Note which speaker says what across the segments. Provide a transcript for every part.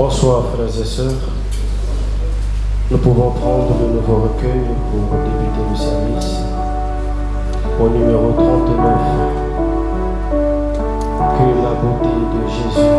Speaker 1: Bonsoir frères et sœurs. Nous pouvons prendre le nouveau recueil pour débuter le service au numéro 39. Que la beauté de Jésus.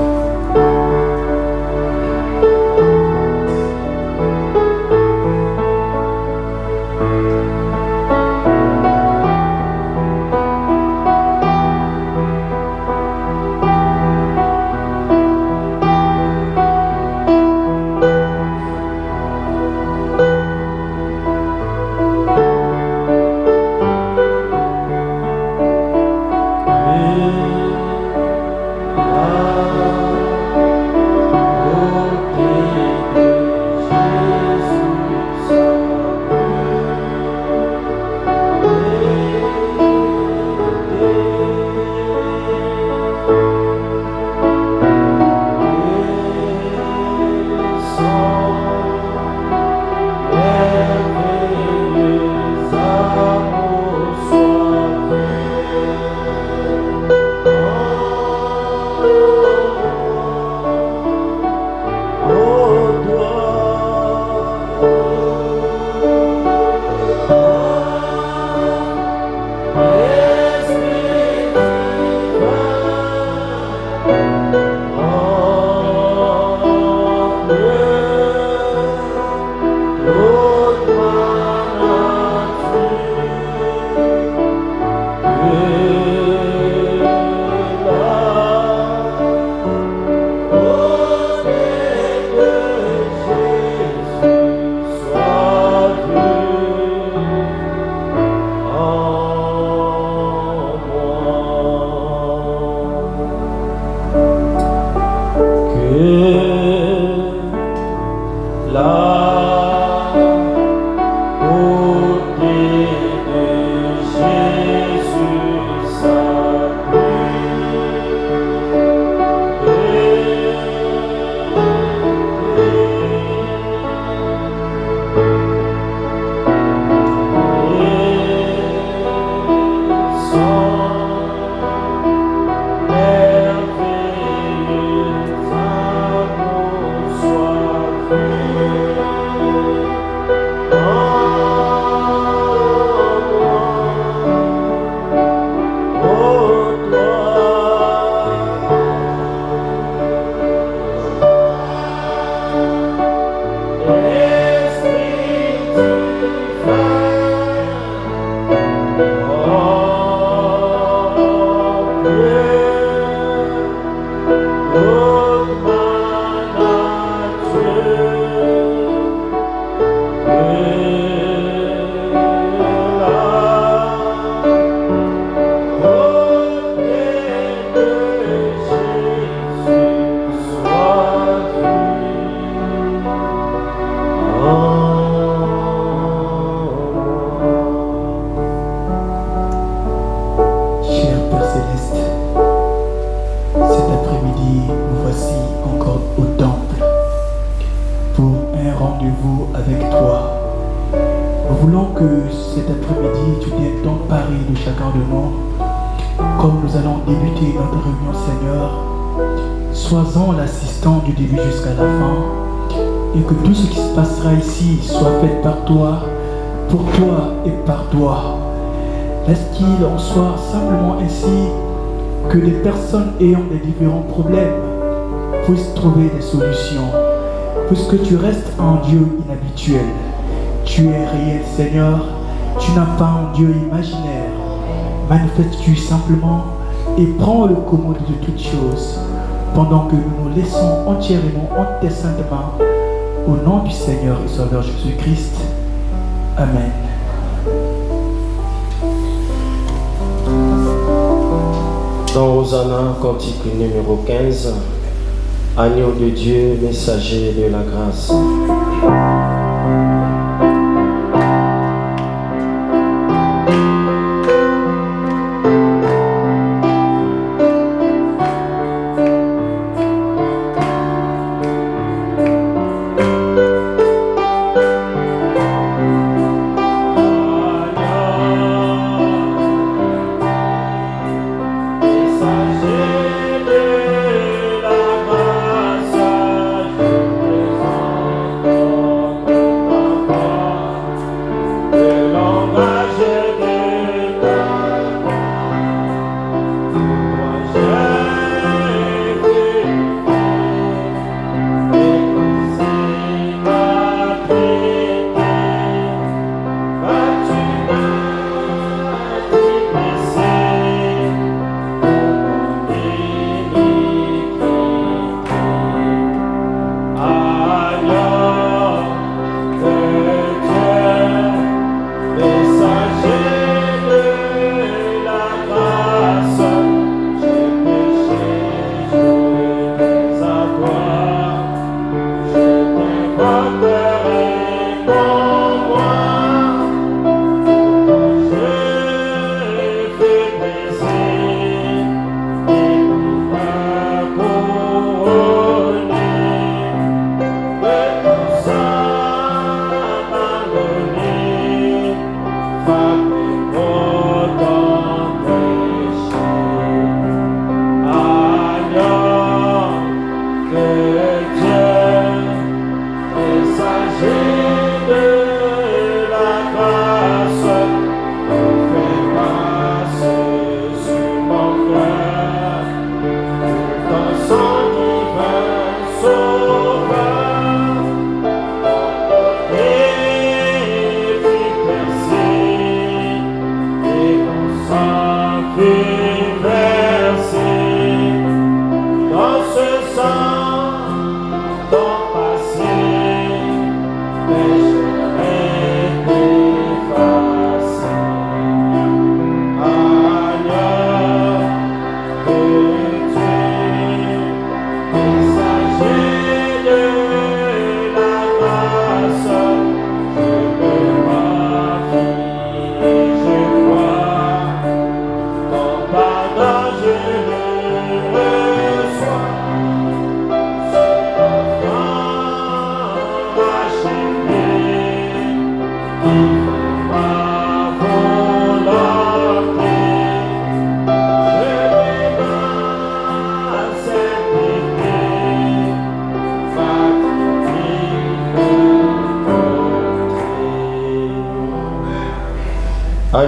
Speaker 2: Soit faite par toi, pour toi et par toi. Laisse qu'il en soit simplement ainsi que les personnes ayant des différents problèmes puissent trouver des solutions, puisque tu restes un Dieu inhabituel. Tu es réel, Seigneur. Tu n'as pas un Dieu imaginaire. Manifeste-tu simplement et prends le commande de toutes choses pendant que nous nous laissons entièrement entre tes saintes mains. Au nom du Seigneur et Sauveur Jésus-Christ. Amen.
Speaker 1: Dans Hosanna, cantique numéro 15, Agneau de Dieu, messager de la grâce.
Speaker 3: Messager de la grâce.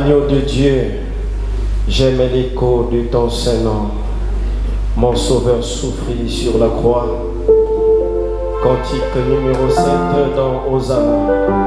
Speaker 1: Agneau de Dieu, j'aime l'écho de ton Saint-Nom. Mon Sauveur souffrit sur la croix. Cantique numéro 7 dans Hosanna.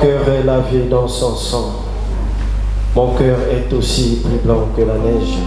Speaker 1: cœur est lavé dans son sang. Mon cœur est aussi plus blanc que la neige.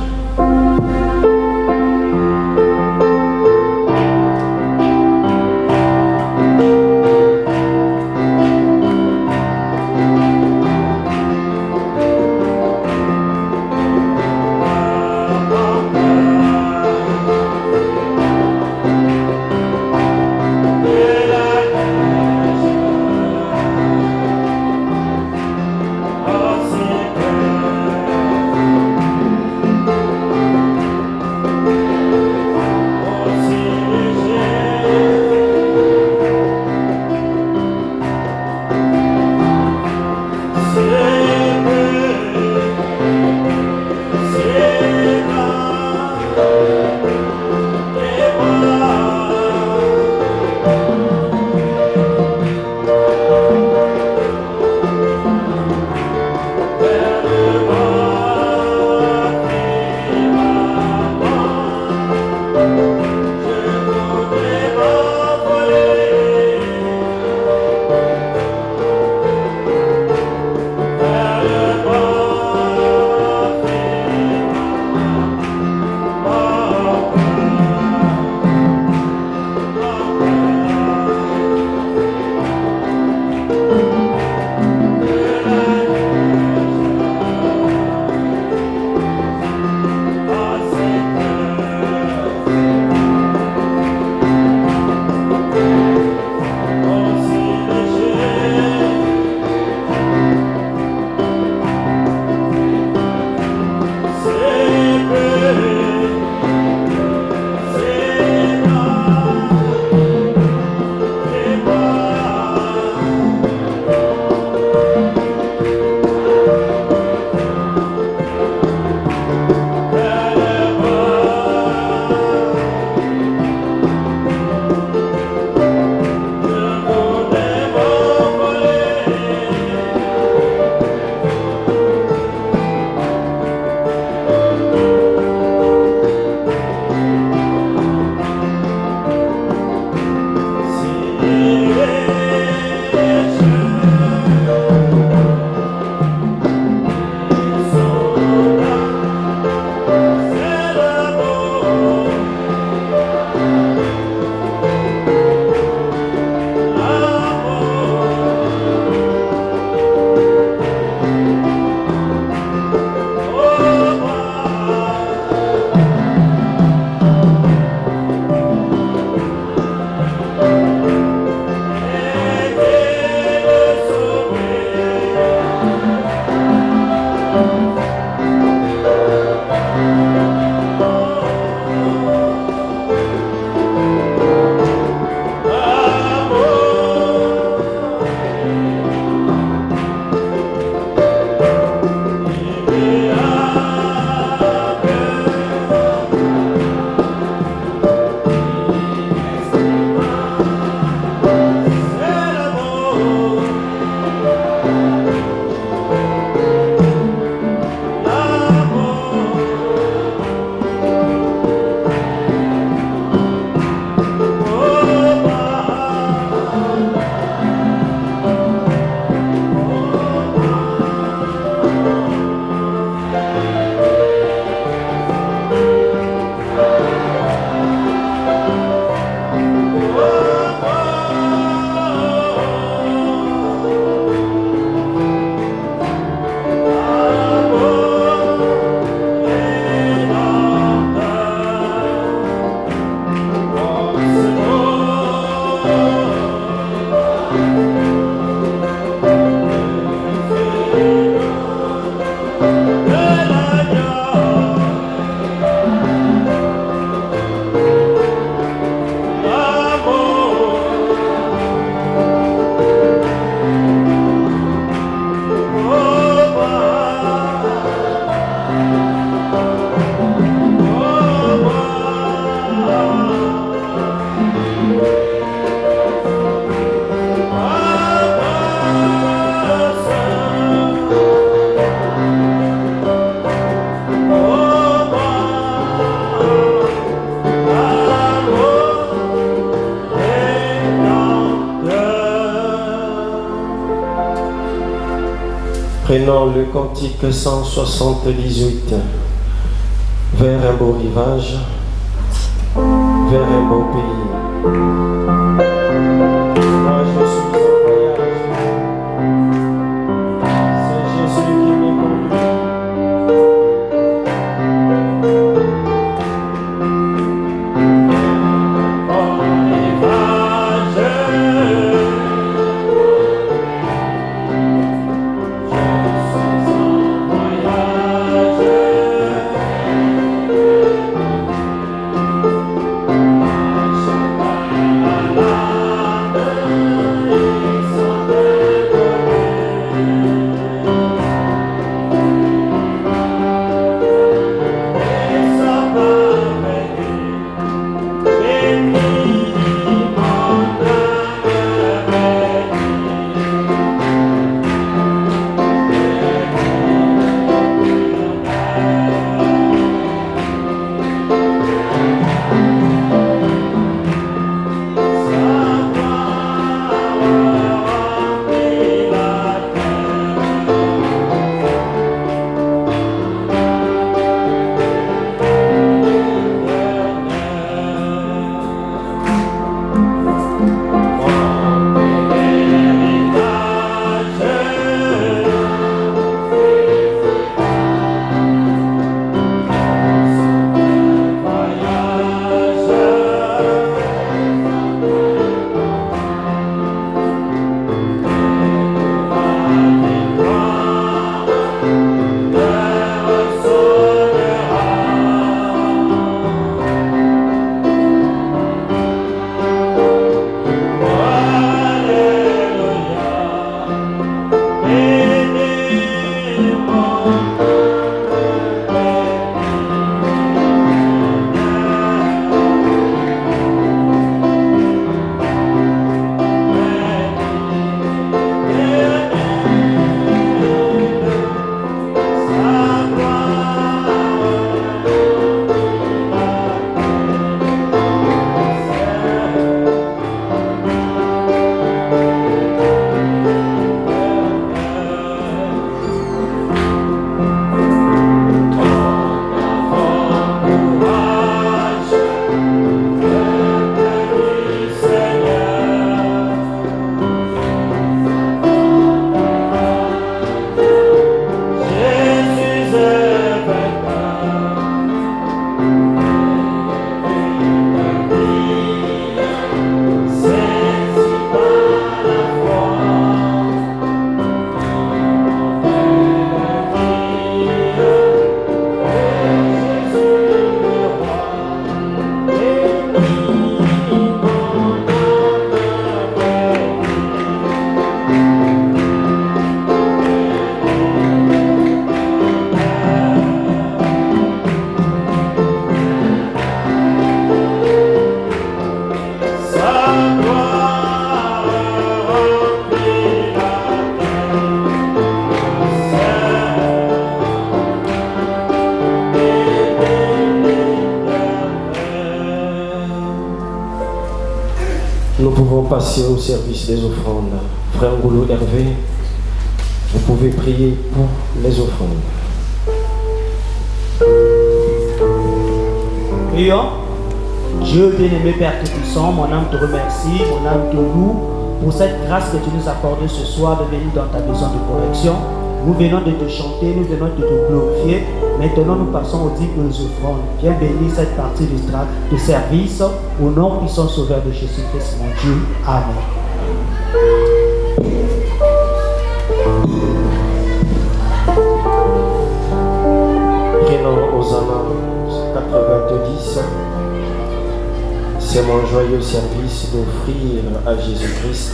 Speaker 3: Amor.
Speaker 1: Prenons le cantique 178 vers un beau rivage, vers un beau pays. Moi je suis en voyage, c'est Jésus qui me conduit. Nous pouvons passer au service des offrandes. Frère Ngolo Hervé, vous pouvez prier pour les offrandes.
Speaker 3: Prions. Dieu bien-aimé Père Tout-Puissant, mon âme te remercie, mon âme te loue pour cette grâce que tu nous accordes ce soir de venir dans ta maison de correction. Nous venons de te chanter, nous venons de te glorifier. Maintenant, nous passons au digne des offrandes. Viens bénir cette partie de service au nom puissant sauveur de Jésus-Christ, mon Dieu. Amen.
Speaker 1: Prenons Hosanna 90. C'est mon joyeux service d'offrir à Jésus-Christ.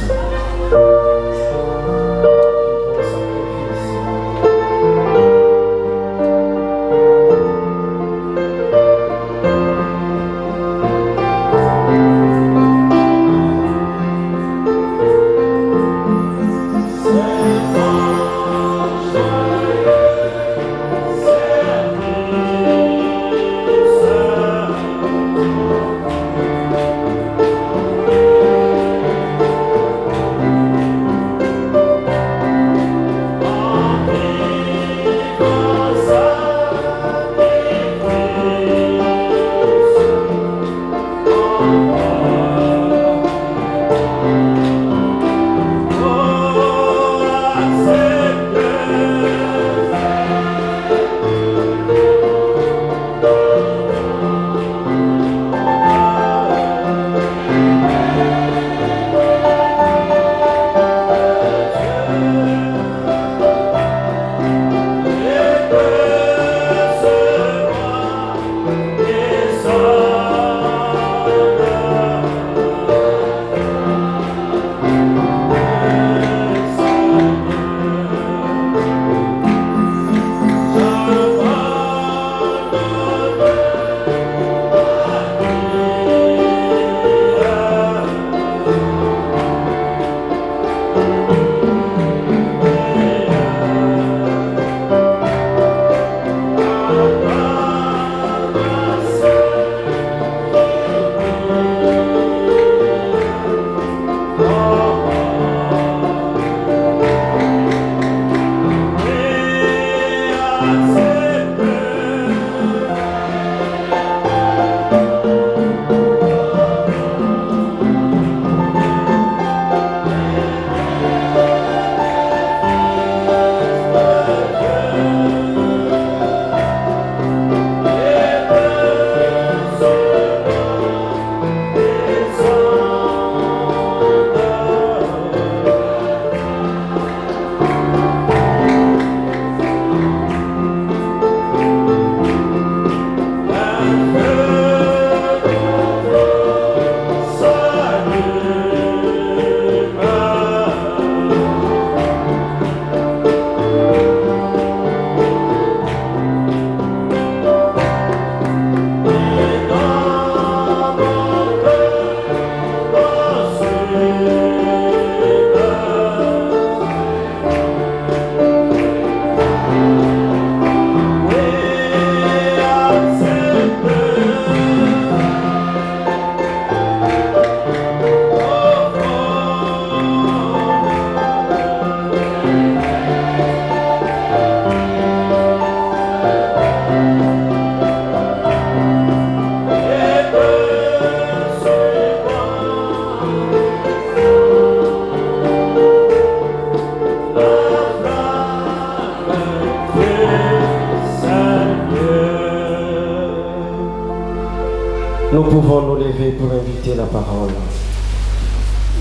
Speaker 1: lever pour inviter la parole.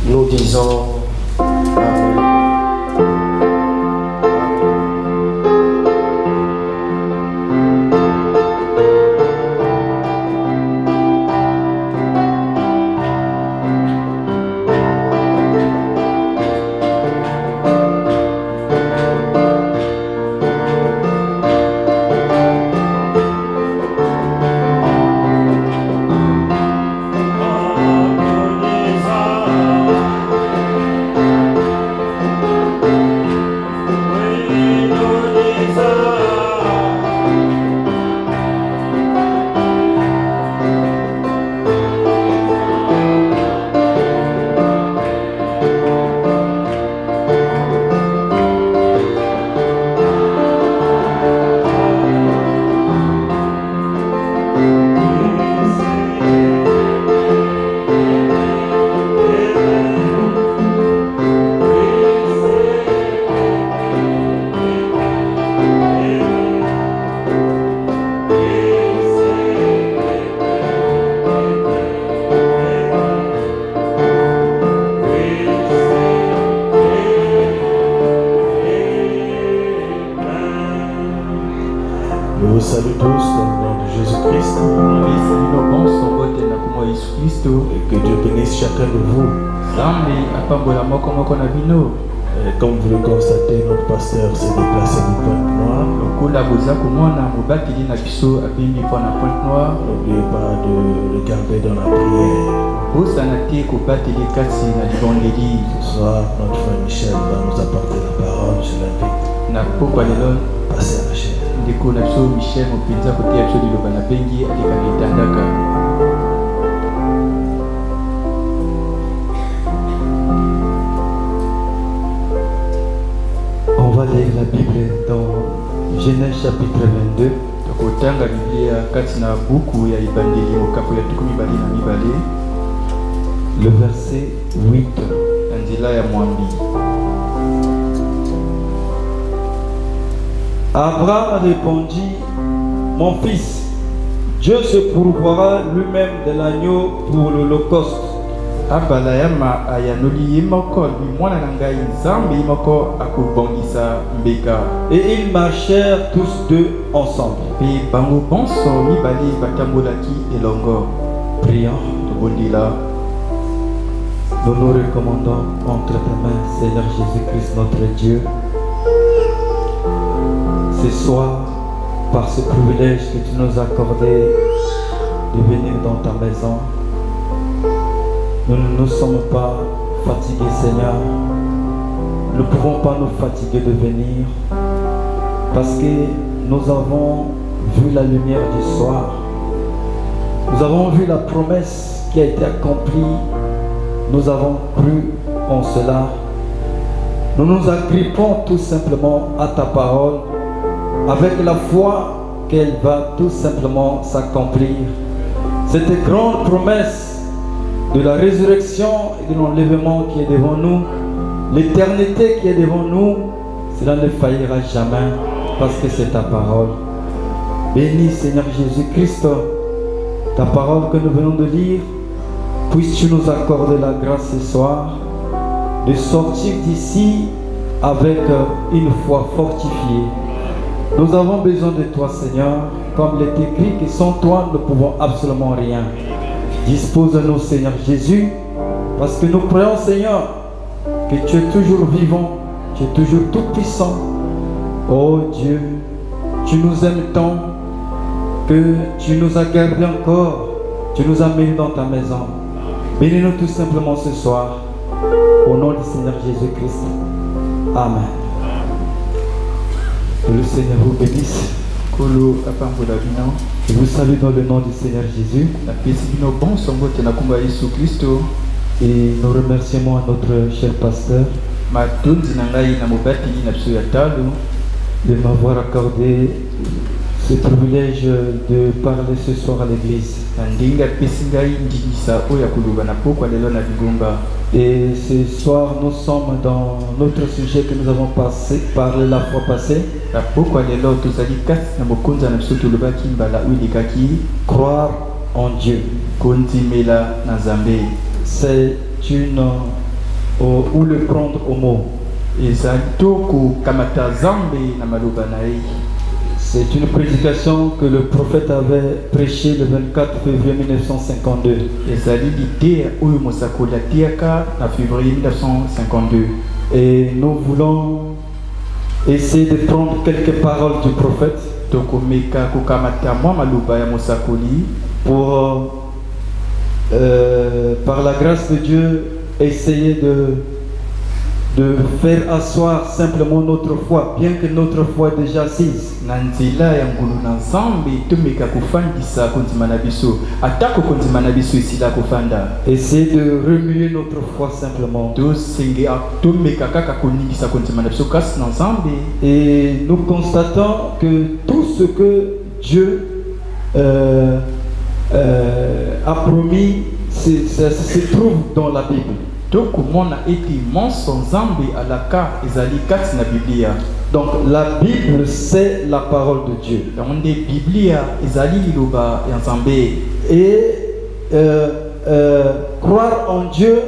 Speaker 1: Nous disons Amen.
Speaker 4: Que Dieu bénisse chacun de vous. Comme vous le constatez, notre pasteur s'est déplacé de Pointe-Noire. N'oubliez pas de le garder dans la prière. Ce soir, notre frère Michel va nous apporter la parole. Je l'invite. Passez à la chaîne.
Speaker 5: On va lire la Bible dans Genèse chapitre 22. Le verset 8. Abraham répondit: Mon fils, Dieu se pourvoira lui-même de l'agneau pour l'holocauste. Et ils marchèrent tous deux ensemble. Prions. Nous nous recommandons entre tes mains, Seigneur Jésus-Christ, notre Dieu. Ce soir, par ce privilège que tu nous as accordé de venir dans ta maison, nous ne nous sommes pas fatigués, Seigneur. Nous ne pouvons pas nous fatiguer de venir parce que nous avons vu la lumière du soir. Nous avons vu la promesse qui a été accomplie. Nous avons cru en cela. Nous nous agrippons tout simplement à ta parole avec la foi qu'elle va tout simplement s'accomplir. Cette grande promesse de la résurrection et de l'enlèvement qui est devant nous, l'éternité qui est devant nous, cela ne faillira jamais parce que c'est ta parole. Bénis Seigneur Jésus-Christ, ta parole que nous venons de lire, puisses-tu nous accorder la grâce ce soir de sortir d'ici avec une foi fortifiée. Nous avons besoin de toi Seigneur, comme il est écrit que sans toi nous ne pouvons absolument rien. Dispose-nous Seigneur Jésus, parce que nous croyons Seigneur que tu es toujours vivant, tu es toujours tout puissant. Oh Dieu, tu nous aimes tant que tu nous as gardés encore, tu nous as mis dans ta maison. Bénis-nous tout simplement ce soir, au nom du Seigneur Jésus-Christ. Amen. Que le Seigneur vous bénisse. Je vous salue dans le nom du Seigneur Jésus. Et nous remercions notre cher pasteur de m'avoir accordé ce privilège de parler ce soir à l'église. Et ce soir, nous sommes dans notre sujet que nous avons parlé la fois passée. Croire en Dieu. C'est une ou le prendre au mot. C'est une prédication que le prophète avait prêchée le 24 février 1952. Et nous voulons essayer de prendre quelques paroles du prophète pour, par la grâce de Dieu, essayer de faire asseoir simplement notre foi, bien que notre foi est déjà assise. Essayer de remuer notre foi simplement. Et nous constatons que tout ce que Dieu a promis se trouve dans la Bible. Donc la Bible, c'est la parole de Dieu. Et croire en Dieu,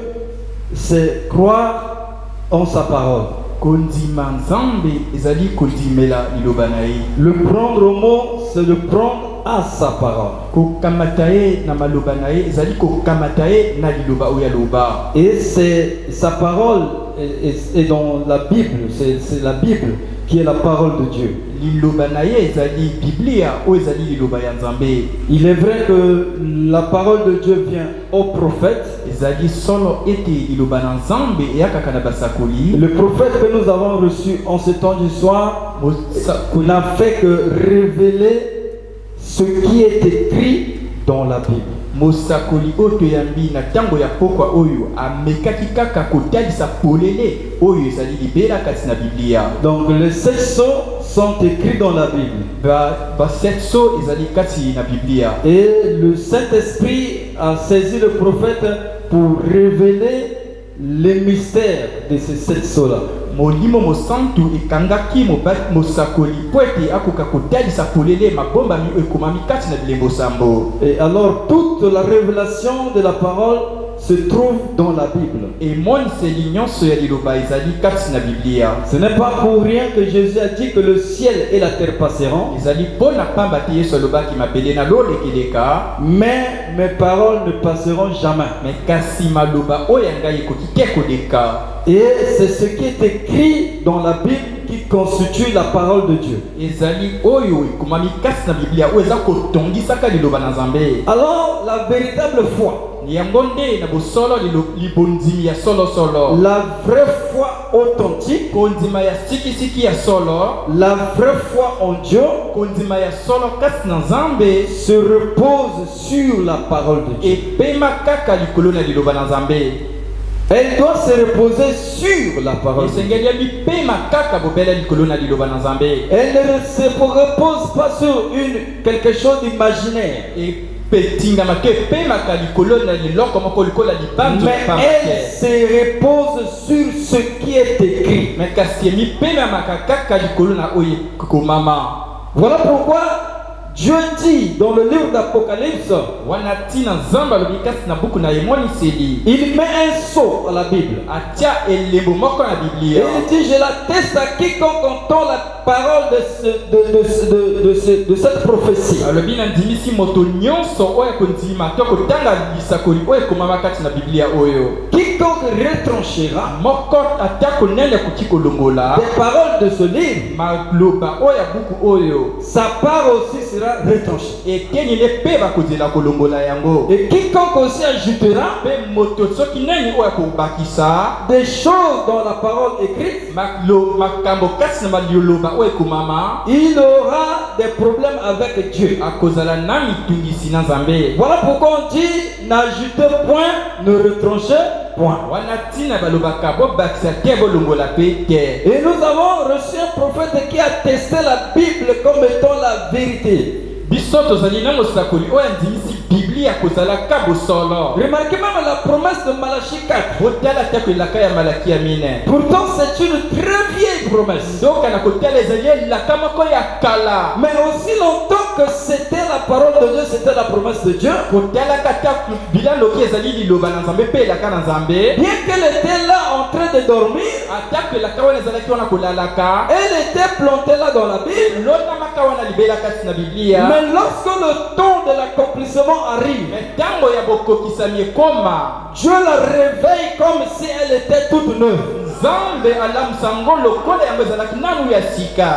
Speaker 5: c'est croire en sa parole. Le prendre au mot, c'est le prendre à sa parole. Et c'est sa parole est dans la Bible, c'est la Bible qui est la parole de Dieu. Il est vrai que la parole de Dieu vient au prophète. Le prophète que nous avons reçu en ce temps du soir n'a fait que révéler ce qui est écrit dans la Bible. Donc les 7 sceaux sont écrits dans la Bible. Et le Saint-Esprit a saisi le prophète pour révéler les mystères de ces 7 sceaux-là. Et alors toute la révélation de la parole se trouve dans la Bible. Ce n'est pas pour rien que Jésus a dit que le ciel et la terre passeront, mais mes paroles ne passeront jamais. Et c'est ce qui est écrit dans la Bible qui constitue la parole de Dieu. Alors la véritable foi, la vraie foi authentique, la vraie foi en Dieu se repose sur la parole de Dieu. Elle doit se reposer sur la parole de Dieu. Elle ne se repose pas sur quelque chose d'imaginaire. Mais elle se repose sur ce qui est écrit. Voilà pourquoi Dieu dit dans le livre d'Apocalypse, il met un sceau à la Bible. Et il dit, je l'atteste à quiconque entend la parole de cette prophétie. Quiconque retranchera des paroles de ce livre, sa part aussi sera retranchée. Et quiconque aussi ajoutera des choses dans la parole écrite, il aura des problèmes avec Dieu. Voilà pourquoi on dit n'ajoutez point, ne retranchez point. Et nous avons reçu un prophète qui a testé la Bible comme étant la vérité.
Speaker 4: Remarquez même la promesse de Malachie 4. Pourtant c'est une très vieille promesse. Mais aussi longtemps que c'était la parole de Dieu, c'était la promesse de Dieu. Bien qu'elle était là en train de dormir, elle était plantée là dans la Bible. Mais lorsque le temps de l'accomplissement arrive, Dieu la réveille comme si elle était toute neuve.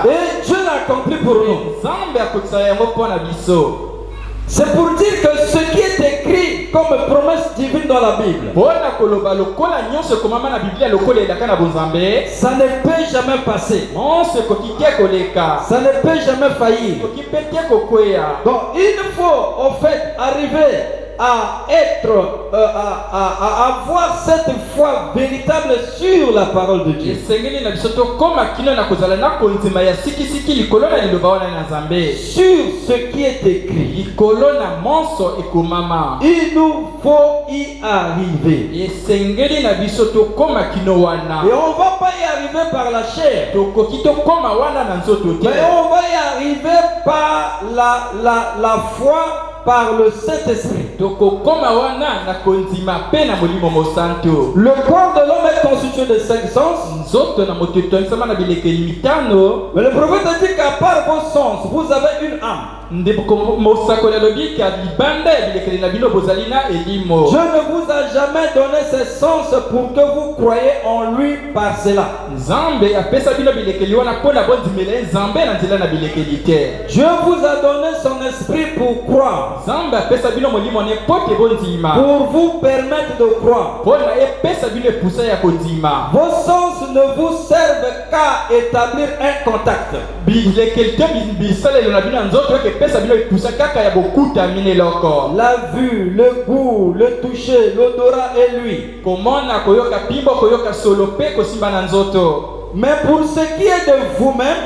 Speaker 4: Et Dieu l'a accompli pour nous. C'est pour dire que ce qui est écrit comme promesse divine dans la Bible, ça ne peut jamais passer. Ça ne peut jamais faillir. Donc il faut en fait arriver à être, à avoir cette foi véritable sur la parole de Dieu. Sur ce qui est écrit. Il nous faut y arriver. Et on ne va pas y arriver par la chair. Mais on va y arriver par la foi, par le Saint-Esprit. Le corps de l'homme est constitué de 5 sens. Mais le prophète a dit qu'à part vos sens, vous avez une âme. Dieu ne vous a jamais donné ses sens pour que vous croyez en lui par cela. Dieu vous a donné son esprit pour croire, pour vous permettre de croire. Vos sens ne vous servent qu'à établir un contact. La vue, le goût, le toucher, l'odorat et lui. Mais pour ce qui est de vous-même,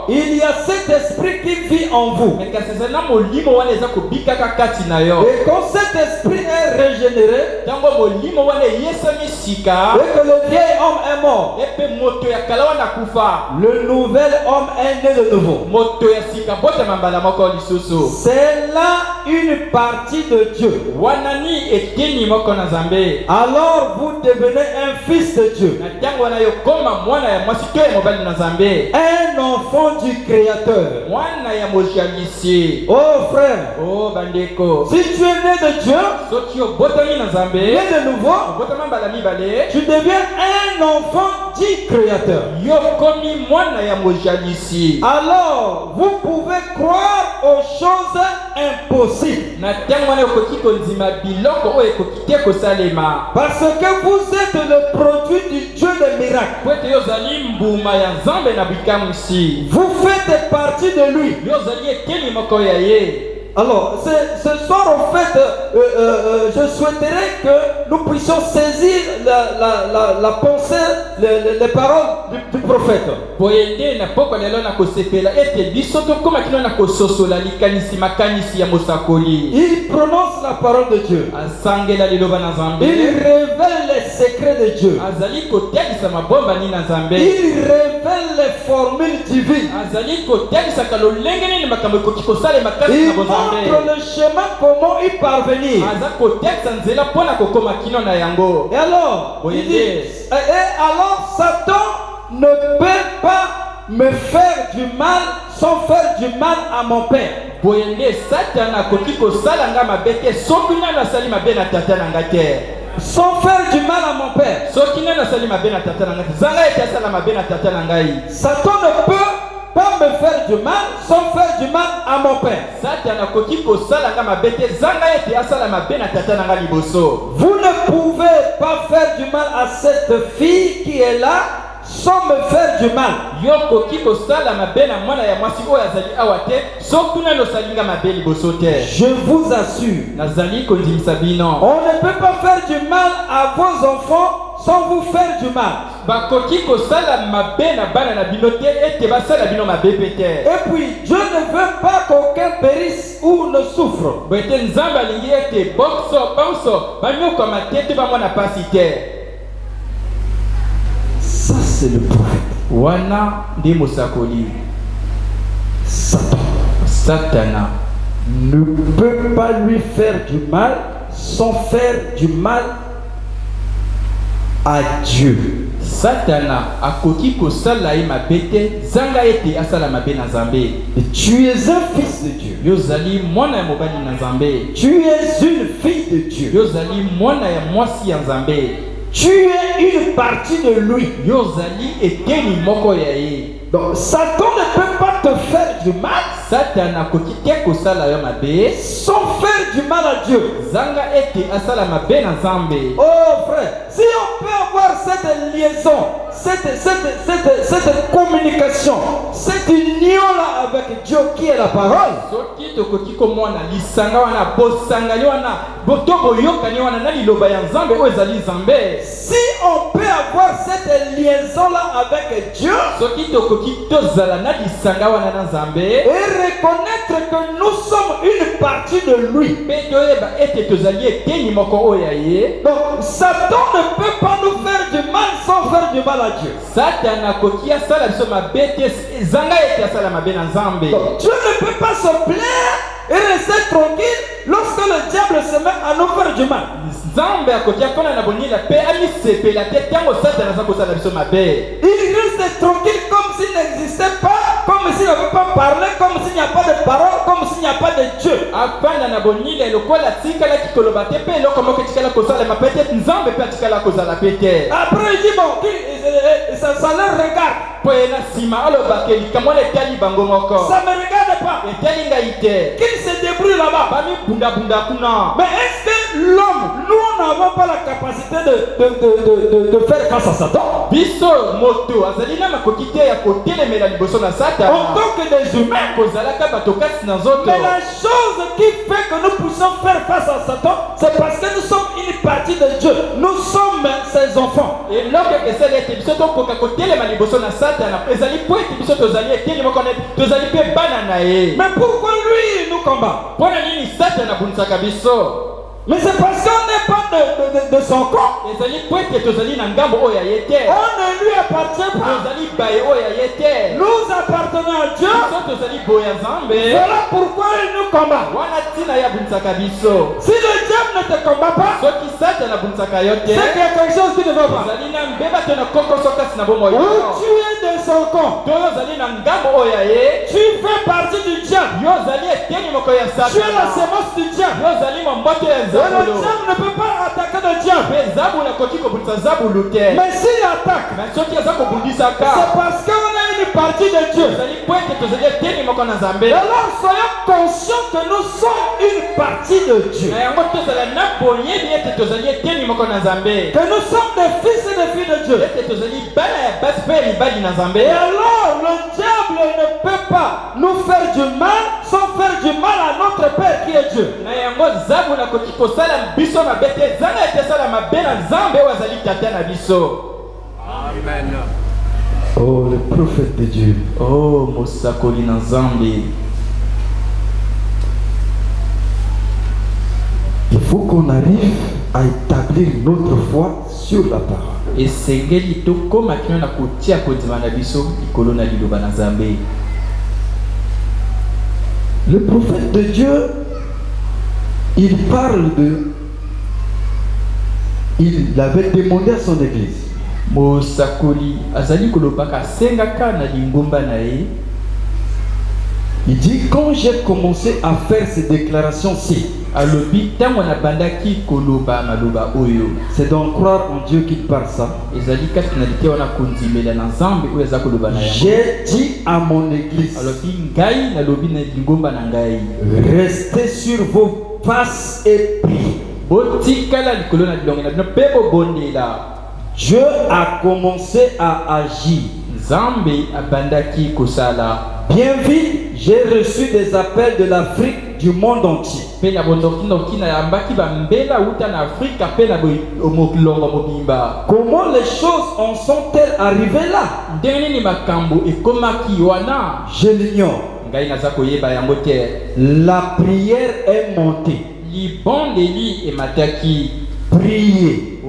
Speaker 4: il y a cet esprit qui vit en vous. Et quand cet esprit est régénéré, et que le vieil homme est mort, le nouvel homme est né de nouveau. C'est là une partie de Dieu. Alors vous devenez un fils de Dieu. Un enfant du Créateur. Oh frère, si tu es né de Dieu, né de nouveau, tu deviens un enfant du Créateur. Alors vous pouvez croire aux choses impossibles. Parce que vous êtes le produit du Dieu des miracles. Vous faites partie de lui. Alors, ce soir, en fait, je souhaiterais que nous puissions saisir la pensée, les paroles du prophète. Il prononce la parole de Dieu. Il révèle les secrets de Dieu. Il révèle les formules divines. Il montre le chemin comment y parvenir. Et alors, il dit, et alors Satan ne peut pas me faire du mal sans faire du mal à mon Père. Sans faire du mal à mon Père. Satan ne peut pas me faire du mal sans faire du mal à mon Père. Vous ne pouvez pas faire du mal à cette fille qui est là sans me faire du mal. Je vous assure, on ne peut pas faire du mal à vos enfants sans vous faire du mal. Et puis, Dieu ne veut pas qu'aucun périsse ou ne souffre. Ça, c'est le prophète. Satan ne peut pas lui faire du mal sans faire du mal à Dieu.
Speaker 2: Satana akoki kosala ye mabete zanga ete asala mabe na Nzambe.
Speaker 4: Tu es un fils de Dieu.
Speaker 2: Yozali mwana ya mobali na Nzambe.
Speaker 4: Tu es une fille de Dieu.
Speaker 2: Yozali mwana ya mwasi ya Nzambe.
Speaker 4: Tu es une partie de lui.
Speaker 2: Yozali eteni moko ya ye.
Speaker 4: Donc Satan ne peut pas te faire du mal.
Speaker 2: Satana akoki te kosala yo mabe
Speaker 4: sans faire du mal à Dieu.
Speaker 2: Zanga ete asala mabe na Nzambe.
Speaker 4: Oh frère, si on peut avoir cette liaison, cette communication, cette union-là avec Dieu qui est la parole. Si on peut avoir cette liaison-là avec Dieu et reconnaître que nous sommes une partie de lui. Donc Satan ne peut pas nous faire du mal sans faire du mal à Dieu. Donc, Dieu ne peut pas se plaire et rester tranquille lorsque le diable se met à nous faire du mal. Il reste tranquille comme s'il n'existait pas, comme s'il n'avait pas parlé, comme s'il n'y a pas de parole, comme s'il n'y a pas de Dieu. Après il dit bon, ça leur regarde. Ça ne me regarde pas. Qu'il se débrouille là-bas. Mais est-ce que l'homme, nous n'avons pas la capacité de faire face à Satan? En tant que des humains. Mais la chose qui fait que nous puissions faire face à Satan, c'est parce que nous sommes une partie de Dieu. Nous sommes ses enfants. Mais pourquoi lui nous combat? Mais c'est parce qu'on n'est pas de son corps. On ne lui appartient pas. Nous appartenons à Dieu. Voilà pourquoi il nous combat. Si le diable ne te combat pas, c'est qu'il y a quelque chose qui ne va pas. Ou tu es de son camp. Tu fais partie du diable. Tu es la sémence du diable. Le diable ne peut pas attaquer le diable. Mais s'il attaque, c'est parce qu'on est une partie de Dieu. Alors soyons conscients que nous sommes une partie de Dieu. Que nous sommes des fils et des filles de Dieu. Et alors le diable ne peut pas nous faire du mal sans faire du mal à notre Père qui est Dieu.
Speaker 1: Amen. Oh, le prophète de Dieu.
Speaker 2: Oh, Mosakoli na Nzambe.
Speaker 1: Il faut qu'on arrive à établir notre foi sur la parole.
Speaker 2: Et sengeli to koma kino na kotia kodima na biso ikolo na liloba na Nzambe.
Speaker 1: Le prophète de Dieu, il parle de... Il avait demandé à son église.
Speaker 2: Mosakoli azali kolobaka sengaka na lingomba na ye.
Speaker 1: Il dit, quand j'ai commencé à faire ces déclarations-ci, c'est d'en croire en Dieu qu'il parle ça. J'ai dit à mon église, restez sur vos faces et priez. Dieu a commencé à agir. Bien vite, j'ai reçu des appels de l'Afrique,
Speaker 5: du monde entier. Comment les choses en sont-elles arrivées là? Je l'ignore. La prière est montée. Priez.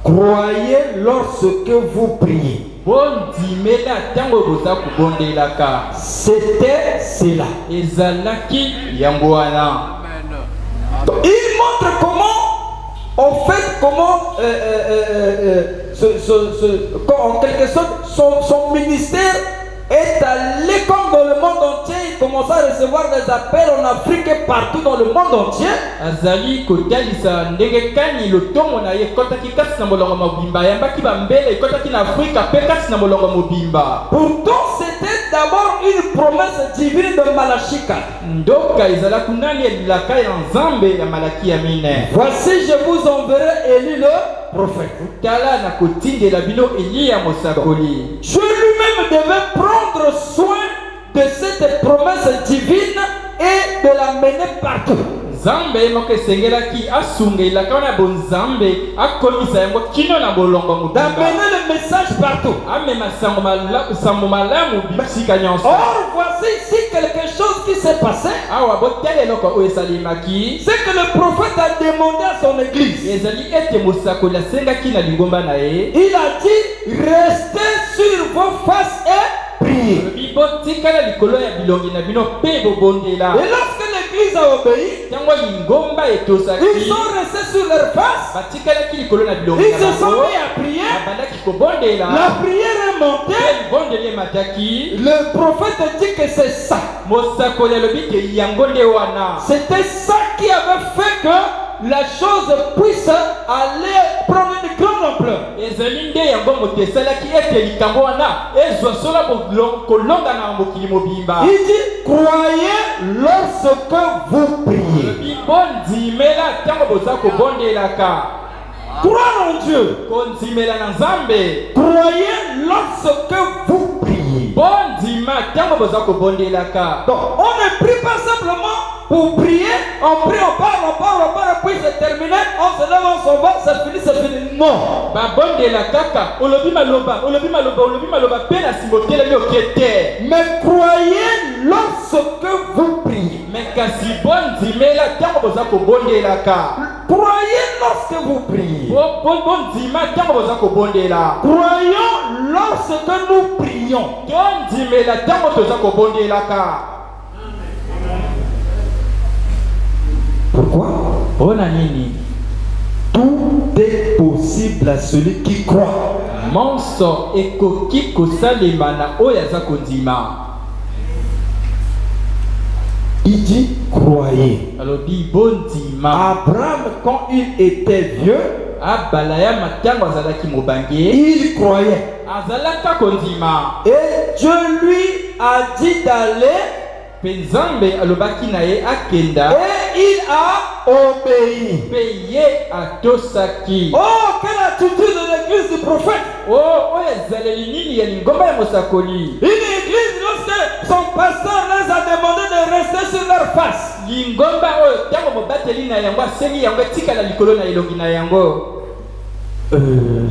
Speaker 5: Croyez lorsque vous priez. C'était cela. Il montre comment, en fait, comment en quelque sorte son ministère est allé comme dans le monde entier. Il commence à recevoir des appels en Afrique et partout dans le monde entier. Pourtant, c'était d'abord une promesse divine de Malachie 4. Voici, je vous enverrai Élie le prophète. Je lui-même devais prendre soin de cette promesse divine et de la mener partout. D'amener le message partout. Or, voici ici quelque chose qui s'est passé. C'est que le prophète a demandé à son église. Il a dit, restez sur vos faces et priez. Et lorsque l'église a obéi, ils sont restés sur leur face. Ils se sont mis à prier. La prière est montée. Le prophète dit que c'est ça. C'était ça qui avait fait que la chose puisse aller prendre une grande ampleur. Il dit, croyez lorsque vous priez. Croire en Dieu. Croyez lorsque vous priez. Donc, on ne prie pas simplement pour prier, on prie, on parle, puis c'est terminé, on se lève, on s'en va, c'est fini. Non. Mais croyez lorsque vous priez. Croyez lorsque vous priez. Croyons lorsque nous prions. Pourquoi? Tout est possible à celui qui croit. Il dit croyez. Abraham, quand il était vieux, il croyait. Et Dieu lui a dit d'aller. Et il a obéi. Oh, quelle attitude de l'église du prophète. Une église, lorsque son pasteur les a demandé de rester sur leur face.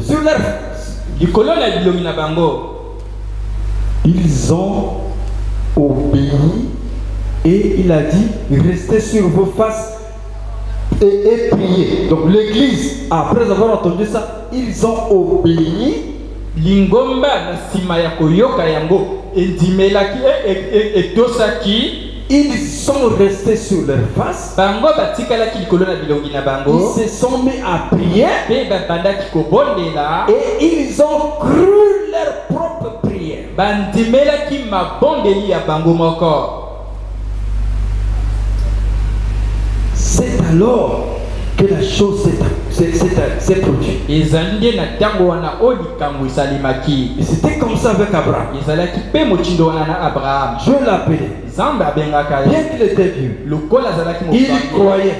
Speaker 5: Sur leur face. Ils ont obéi. Et il a dit, restez sur vos faces et priez. Donc l'église, après avoir entendu ça, ils ont obéi. Ils sont restés sur leur face. Ils se sont mis à prier. Et ils ont cru leur propre prière. C'est alors que la chose s'est produite. Et c'était comme ça avec Abraham. Je l'appelais. Bien qu'il était vieux, il croyait.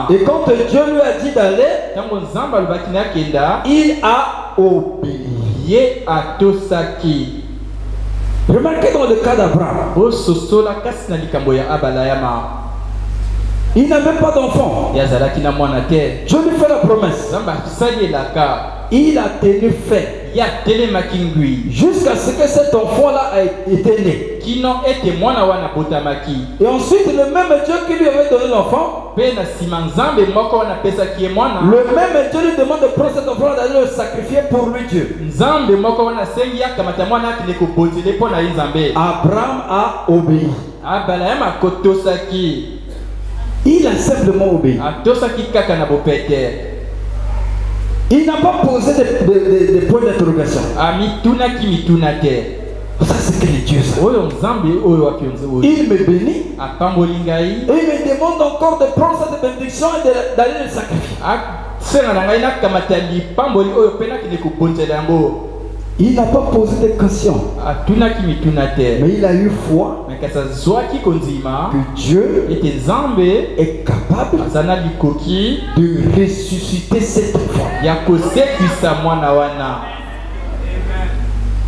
Speaker 5: Et quand Dieu lui a dit d'aller, il a obéi. Remarquez dans le cas d'Abraham. Il n'avait pas d'enfant. Je lui fais la promesse. Il a tenu fait jusqu'à ce que cet enfant-là était né. Et ensuite, le même Dieu qui lui avait donné l'enfant, le même Dieu lui demande de prendre cet enfant d'aller le sacrifier pour lui Dieu. Abraham a obéi. Il a simplement obéi. Il n'a pas posé des points d'interrogation. Ça c'est que Dieu ça. Il me bénit. Et il me demande encore de prendre cette bénédiction et d'aller le sacrifier. Il n'a pas posé de questions. Mais il a eu foi que Dieu est capable de ressusciter cet enfant.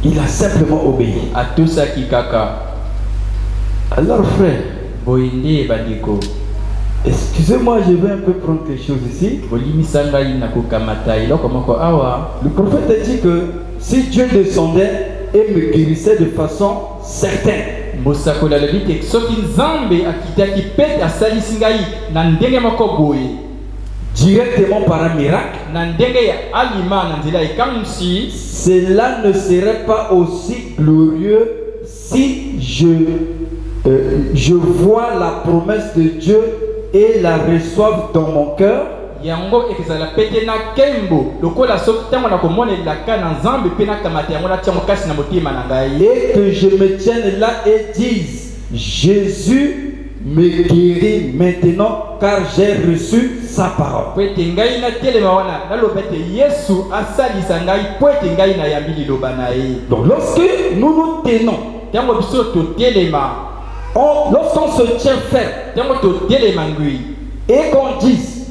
Speaker 5: Il a simplement obéi. Alors frère, excusez-moi, je vais un peu prendre quelque chose ici. Le prophète dit que si Dieu descendait et me guérissait de façon certaine, directement par un miracle, cela ne serait pas aussi glorieux si je vois la promesse de Dieu et la reçoive dans mon cœur. Et que je me tienne là et dise, Jésus me guérit maintenant car j'ai reçu sa parole. Donc lorsque nous nous tenons, lorsqu'on se tient ferme et qu'on dise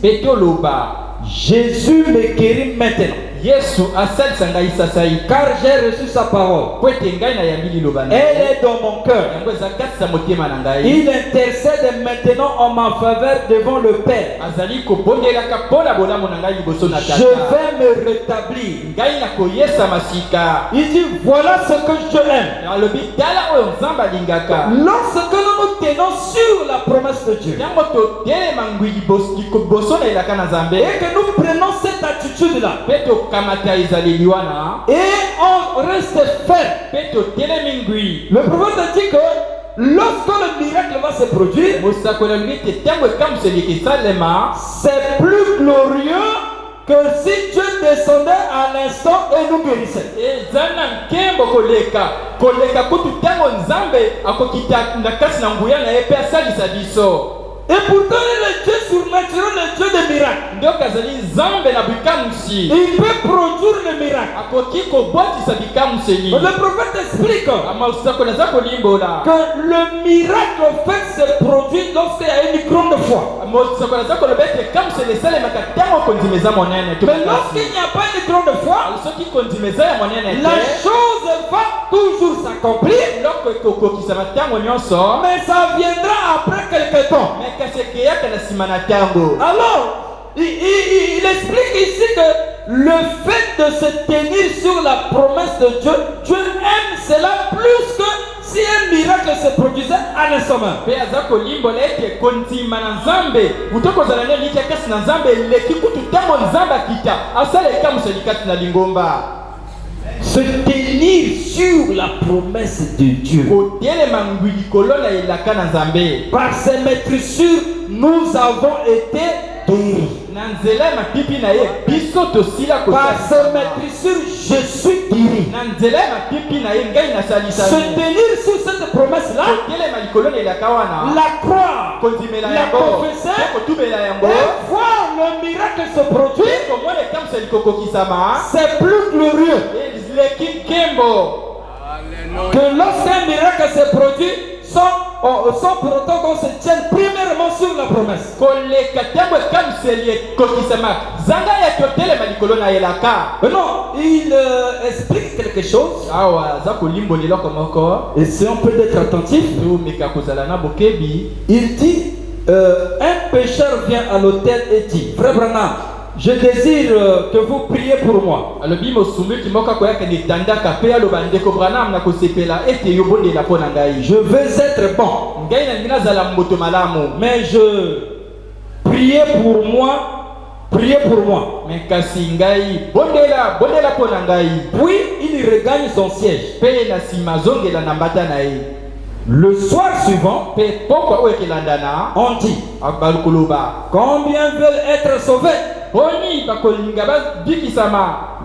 Speaker 5: Jésus me guérit maintenant car j'ai reçu sa parole, elle est dans mon cœur, il intercède maintenant en ma faveur devant le Père. Je vais me rétablir. Il dit voilà ce que je aime. Lorsque nous nous tenons sur la promesse de Dieu et que nous prenons cette attitude là et on reste ferme, le prophète dit que lorsque le miracle va se produire, c'est plus glorieux que si Dieu descendait à l'instant et nous guérissait. Et pourtant, le Dieu surnaturel, le Dieu des miracles, il peut produire le miracle. Le prophète explique que le miracle fait se produire lorsqu'il y a une grande foi. Mais lorsqu'il n'y a pas une grande foi, la chose va toujours s'accomplir, mais ça viendra après quelque temps. Alors, il explique ici que le fait de se tenir sur la promesse de Dieu, Dieu aime cela plus que si un miracle se produisait à l'instant même. Se tenir sur la promesse de Dieu. Par ses maîtrissures, nous avons été guéris. Par ses maîtrissures, je suis guéri. Se tenir sur cette promesse-là, la croire, la confesser, et voir le miracle se produire, c'est plus glorieux que lorsqu'un miracle se produit sans sans pour autant qu'on se tienne premièrement sur la promesse. Non, il explique quelque chose. Et si on peut être attentif, il dit un pécheur vient à l'autel et dit, Frère Branham, je désire que vous priez pour moi. Je veux être bon. Mais je priez pour moi. Priez pour moi. Puis il regagne son siège. Le soir suivant, on dit combien veulent être sauvés?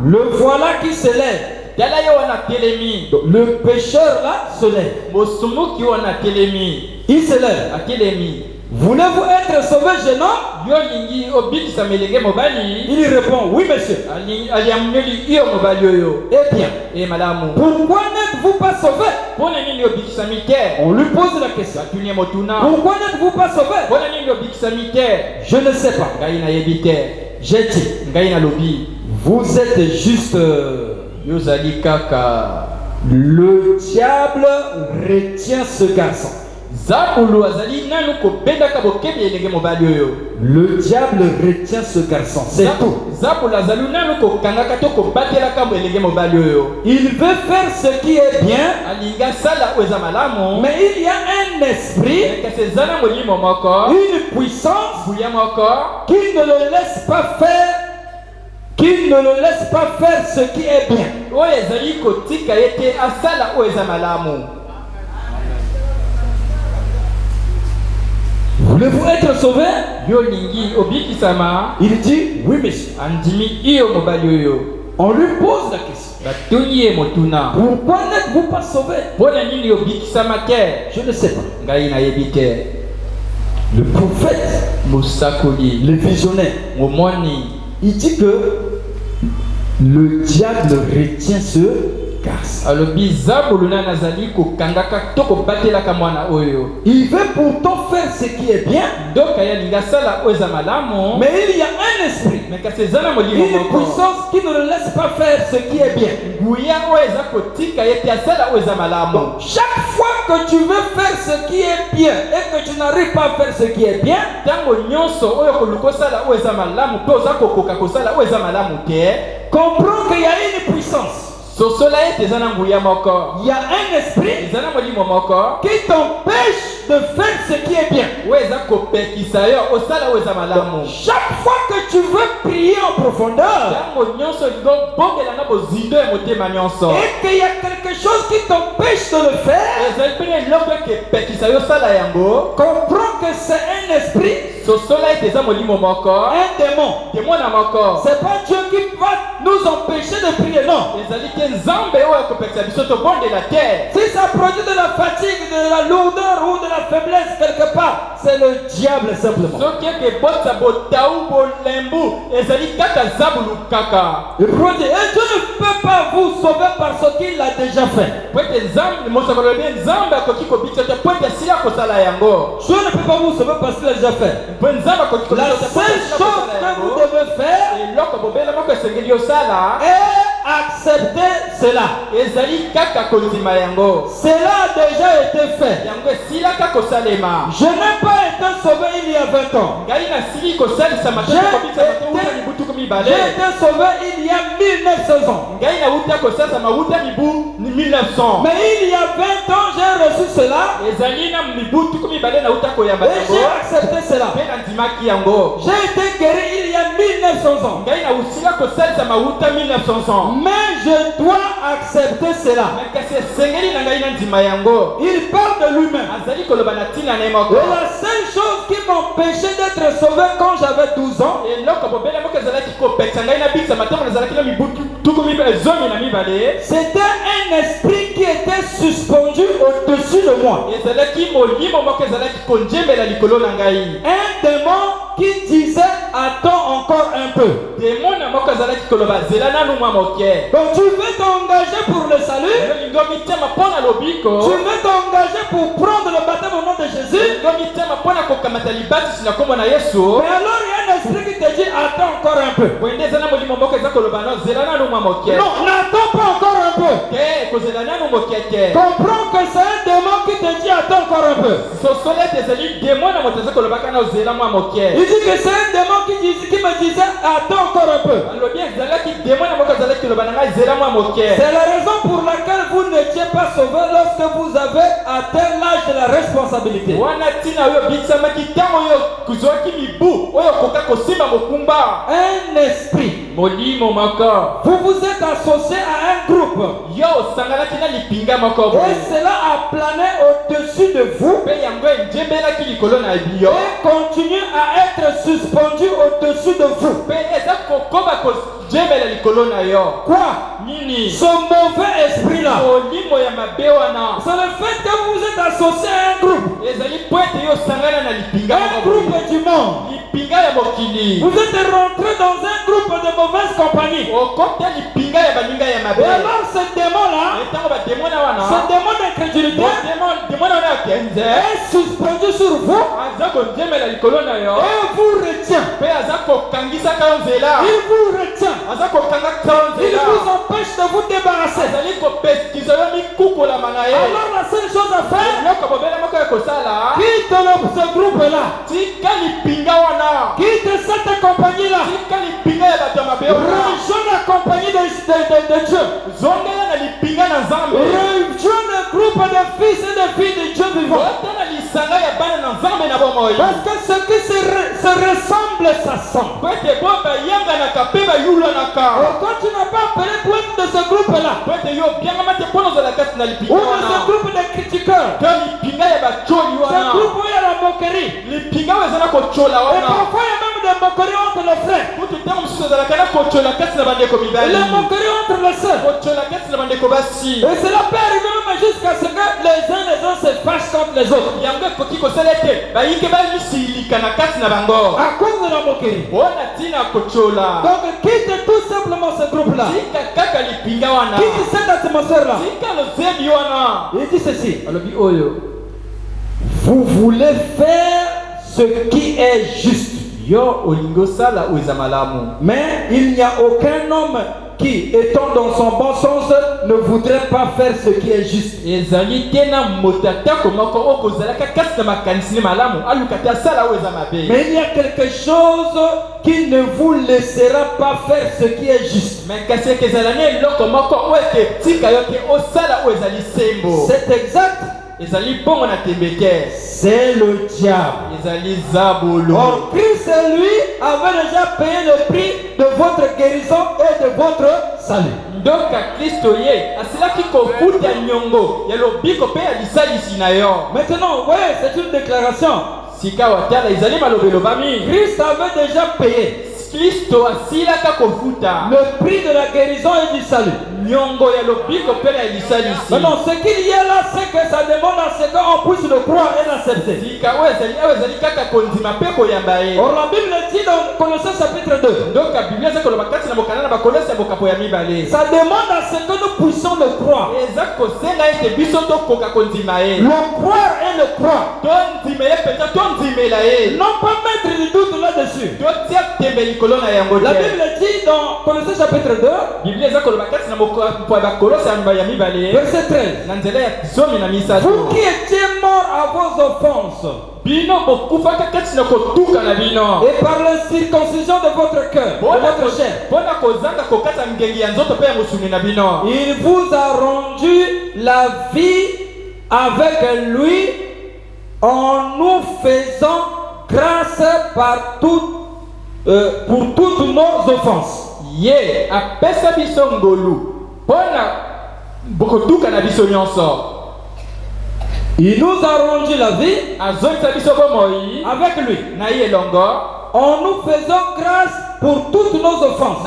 Speaker 5: Le voilà qui se lève. Le pécheur là se lève. Il se lève. Voulez-vous être sauvé, jeune homme? Il répond, oui monsieur. Eh bien, pourquoi n'êtes-vous pas sauvé? On lui pose la question. Pourquoi n'êtes-vous pas sauvé? Je ne sais pas. J'ai dit, vous êtes juste... Le diable retient ce garçon. Le diable retient ce garçon, c'est tout. Il veut faire ce qui est bien, mais il y a un esprit, une puissance qui ne le laisse pas faire. Qui ne le laisse pas faire ce qui est bien. Voulez-vous être sauvé? Il dit oui monsieur. On lui pose la question. Pourquoi n'êtes-vous pas sauvé? Je ne sais pas. Le prophète, le visionnaire, il dit que le diable retient ce garçon. Il veut pourtant faire ce qui est bien, mais il y a un esprit, une puissance qui ne le laisse pas faire ce qui est bien. Chaque fois que tu veux faire ce qui est bien et que tu n'arrives pas à faire ce qui est bien, comprends qu'il y a une puissance. Il y a un esprit qui t'empêche de faire ce qui est bien. Chaque fois que tu veux prier en profondeur et qu'il y a quelque chose qui t'empêche de le faire, comprends que c'est un esprit, un démon. C'est pas Dieu qui va nous empêcher de prier, non. Si ça produit de la fatigue, de la lourdeur ou de la faiblesse quelque part, c'est le diable simplement. Il produit, et Dieu ne peut pas vous sauver parce qu'il l'a déjà fait. Dieu ne peut pas vous sauver parce qu'il l'a déjà fait. La seule chose que vous devez faire est accepter cela. Cela a déjà été fait. Je n'ai pas été sauvé il y a 20 ans. J'ai été sauvé il y a 1900 ans. Mais il y a 20 ans, j'ai reçu cela et j'ai accepté cela. J'ai été guéri il y a 1900 ans. Mais je dois accepter cela. Il parle de lui-même. Et la seule chose qui m'empêchait d'être sauvé quand j'avais 12 ans, c'était un esprit qui était suspendu au-dessus de moi. Un démon qui disait attends encore un peu.
Speaker 4: Démon na moko azalaki koloba zela nanu mwa moke.
Speaker 5: Donc tu veux t'engager pour le salut.
Speaker 4: Ngomi tema pona lobiko.
Speaker 5: Tu veux t'engager pour prendre le baptême au nom de Jésus.
Speaker 4: Ngomi tema pona kokamata libati sina kombo na Yesu.
Speaker 5: Mais alors il y a un esprit qui te dit attends encore un peu.
Speaker 4: Wende zana molimo moko eza koloba no zela nanu mwa moke.
Speaker 5: Non, n'attends pas encore un peu.
Speaker 4: Ko zela nanu moke te.
Speaker 5: Comprends que c'est un démon qui te dit attends encore un peu.
Speaker 4: Sosole tezali démon na moteza koloba kana zela mwa moke.
Speaker 5: Il dit que c'est un démon qui me disait attends encore un peu.
Speaker 4: Alors bien zalaki démon na moko zalaki koloba na ngai zela mwa moke.
Speaker 5: C'est la raison pour laquelle vous n'étiez pas sauvé lorsque vous avez atteint l'âge de la responsabilité.
Speaker 4: Wana tina oyo bitsamaki tango yo kuzoki mibu oyo koka kosimba mokumba.
Speaker 5: Un esprit.
Speaker 4: Molimo moko.
Speaker 5: Vous vous êtes associé à un groupe.
Speaker 4: Yo sangalaki na lipinga moko.
Speaker 5: Et cela a plané au-dessus de vous.
Speaker 4: Pe yango njembelaki likolo na biyo.
Speaker 5: Et continue à être suspendu au-dessus de vous.
Speaker 4: Pe eza kokoba ko njembela likolo na yo.
Speaker 5: Quoi?
Speaker 4: Nini?
Speaker 5: Ce mauvais esprit-là.
Speaker 4: Molimo ya mabe wana.
Speaker 5: C'est le fait que vous êtes associé à un groupe.
Speaker 4: Ezali poete yo sangana na lipinga
Speaker 5: Un groupe du monde.
Speaker 4: Lipinga ya mokili.
Speaker 5: Vous êtes rentré dans un groupe de mauvaise compagnie.
Speaker 4: Okota lipinga ya baninga ya mabe.
Speaker 5: Et alors ce démon-là,
Speaker 4: ce
Speaker 5: démon d'incrédulité est suspendu sur vous. Et vous retient. Il vous retient. Il vous empêche de vous débarrasser. Alors la seule chose à faire, quitte ce groupe-là. Quitte cette compagnie-là. Rejoins la compagnie de Dieu. Rejoins le groupe de fils et de filles de Dieu vivant. Parce que ce qui se ressemble s'assemble. Et quand tu n'as pas appelé pour être de ce groupe-là, ou de ce groupe de critiqueurs, ce groupe où il y a la moquerie, et parfois il y a même des moqueries entre les frères, les moqueries entre les sœurs. Et cela peut arriver même jusqu'à ce que les uns se fâchent contre les autres. À cause de la moquerie. Donc quitte tout simplement ce groupe-là. Quitte cette atmosphère-là. Il dit ceci. Vous voulez faire ce qui est juste. Mais il n'y a aucun homme qui, étant dans son bon sens, ne voudrait pas faire ce qui est juste. Mais il y a quelque chose qui ne vous laissera pas faire ce qui est juste. C'est exact. C'est le diable. Or, Christ lui avait déjà payé le prix de votre guérison et de votre salut.
Speaker 4: Donc Christ
Speaker 5: Maintenant, ouais, c'est une déclaration. Christ avait déjà payé le prix de la guérison et du salut. Maintenant, ce qu'il y a là, c'est que ça demande à ce qu'on puisse le croire et l'accepter. Or, la Bible dit dans Colossiens chapitre 2, ça demande à ce que nous puissions le croire. Le croire et le croire. Non pas mettre du doute là-dessus. La Bible dit dans Colossiens chapitre 2, verset 13, vous qui étiez morts à vos offenses et par la circoncision de votre cœur, de votre chair, il vous a rendu la vie avec lui en nous faisant grâce pour toutes nos offenses. Il nous a rendu la vie avec lui en nous faisant grâce pour toutes nos offenses.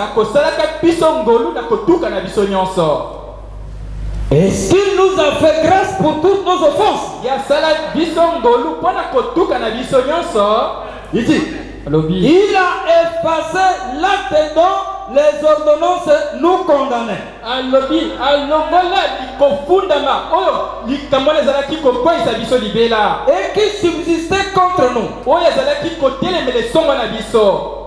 Speaker 5: Est-ce qu'il nous a fait grâce pour toutes nos offenses? Il dit
Speaker 4: Il a effacé l'acte dont les ordonnances nous condamnaient. Et qui subsistait contre nous.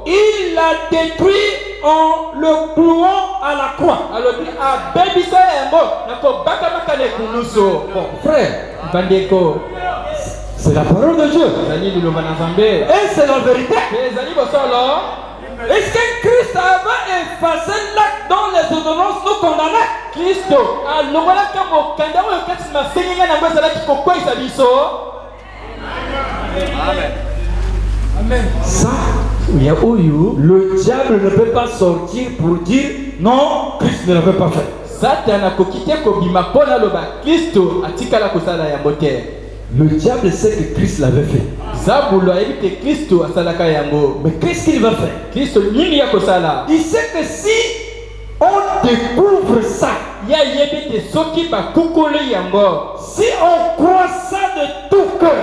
Speaker 4: Il l'a détruit en le clouant à la croix. Bon, frère, c'est la parole de Dieu. Et c'est la vérité. Est-ce que Christ avait effacé l'acte dont les ordonnances nous condamnaient? Amen. Ça, le diable ne peut pas sortir pour dire non, Christ ne l'avait pas fait. Le diable sait que Christ l'avait fait. Mais qu'est-ce qu'il va faire? Il sait que si on découvre ça, si on croit ça de tout cœur,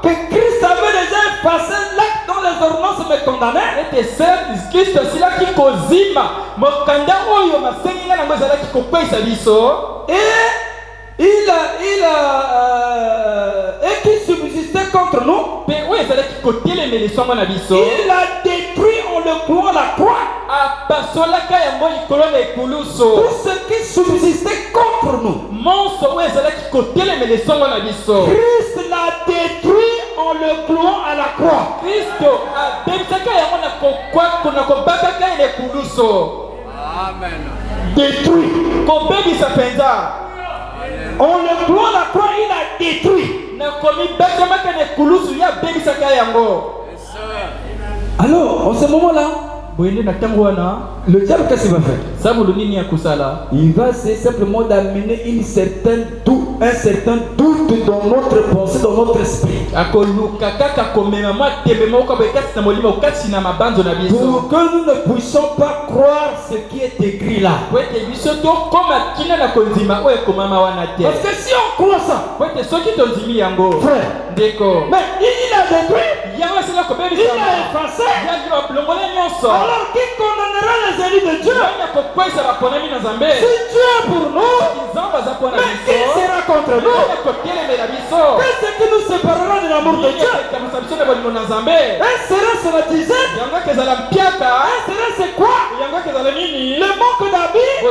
Speaker 4: que Christ avait déjà effacé l'acte dont les ordonnances me condamnaient, et qui subsistait contre nous, il a détruit en le clouant à la croix. Tout ce qui subsistait contre nous, Christ l'a détruit en le clouant à la croix. Amen. Détruit. On le clouant à la croix, il a détruit. Alors, en ce moment-là, le diable, qu'est-ce qu'il va faire? Il va essayer simplement d'amener un certain doute dans notre pensée, dans notre esprit. Pour que nous ne puissions pas croire ce qui est écrit là. Parce que si on croit ça, frère, mais il a détruit, il a effacé. Alors qui condamnera les élus de Dieu? Si Dieu est pour nous, mais qui sera contre nous? Qu'est-ce qui nous séparera de l'amour de Dieu? Un sera sur la dizaine. Un sera c'est quoi? Le manque d'habits, le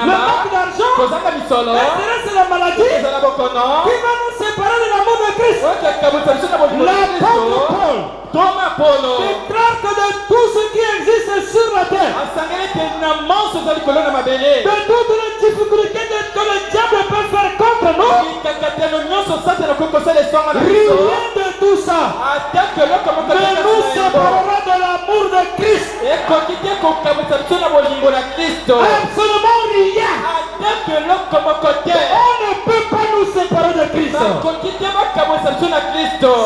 Speaker 4: manque d'argent. Un sera c'est la maladie qui va nous séparer de l'amour de Christ. L'apôtre Paul déclare que de tout ce qui existe sur la terre, de toutes les difficultés que le diable peut faire contre nous, rien de tout ça ne nous séparera de l'amour de Christ. Absolument rien. On ne peut pas nous séparer de Christ.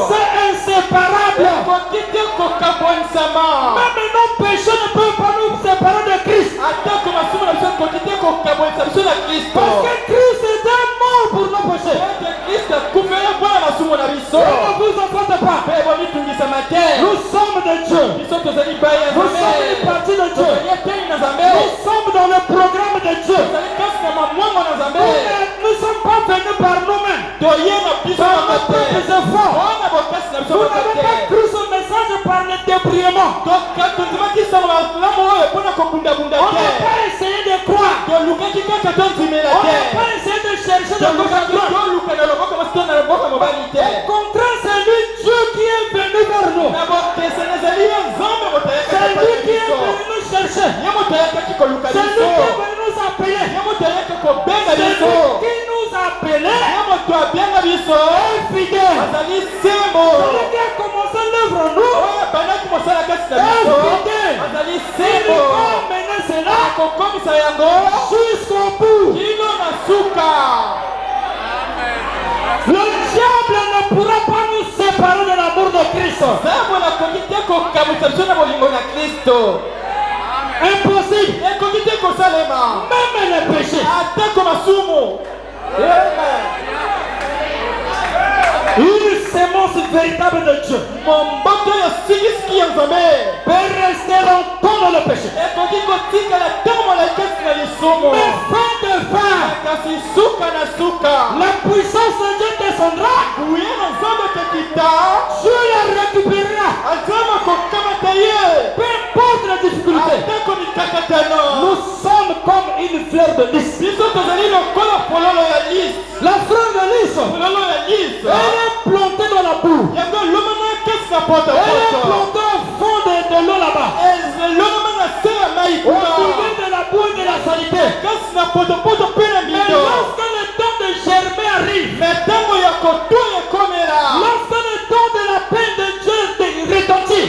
Speaker 4: C'est inséparable. Même nos péchés ne peuvent pas nous séparer de Christ. Parce que Christ est mort pour nos péchés. Ne vous en faites pas. Nous sommes de Dieu. Nous sommes une partie de Dieu. Nous sommes dans le programme de Dieu. Nous ne sommes pas venus par nous-mêmes. Par nos propres efforts. Vous n'avez pas cru ce message par le débrouillement. On n'a pas essayé de croire. On n'a pas essayé de chercher de comprendre. Au contraire, c'est lui Dieu qui est venu vers nous. C'est lui qui est venu nous chercher. C'est lui qui est venu nous appeler. C'est lui qui nous a appelés. Et fidèle. Celui qui a commencé l'œuvre en nous. Et fidèle. Il va mener cela jusqu'au bout. Le diable ne pourra pas nous séparer de l'amour de Christ. Impossible. Même les péchés. Il
Speaker 2: sémence véritable de Dieu peut rester longtemps dans le péché. Mais fin de fin, la puissance de Dieu descendra. Dieu la récupérera. Peu importe la difficulté. Nous sommes comme une fleur de lys. La fleur de lys, elle est plantée dans la boue. Elle est plantée au fond de l'eau là-bas. Au milieu de la boue et de la saleté. Mais lorsque le temps de germer arrive, lorsque le temps de la peine de Dieu retentit,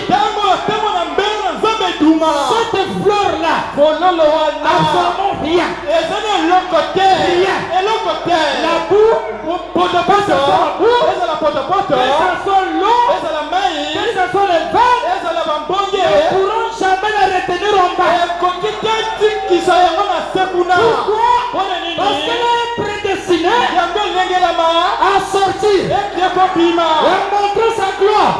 Speaker 2: cette fleur-là a vraiment rien. La boue, que ce soit l'eau, que ce soit le vent, ne pourront jamais la retenir en bas. Pourquoi? Parce qu'elle est prédestinée à sortir et à montrer sa gloire.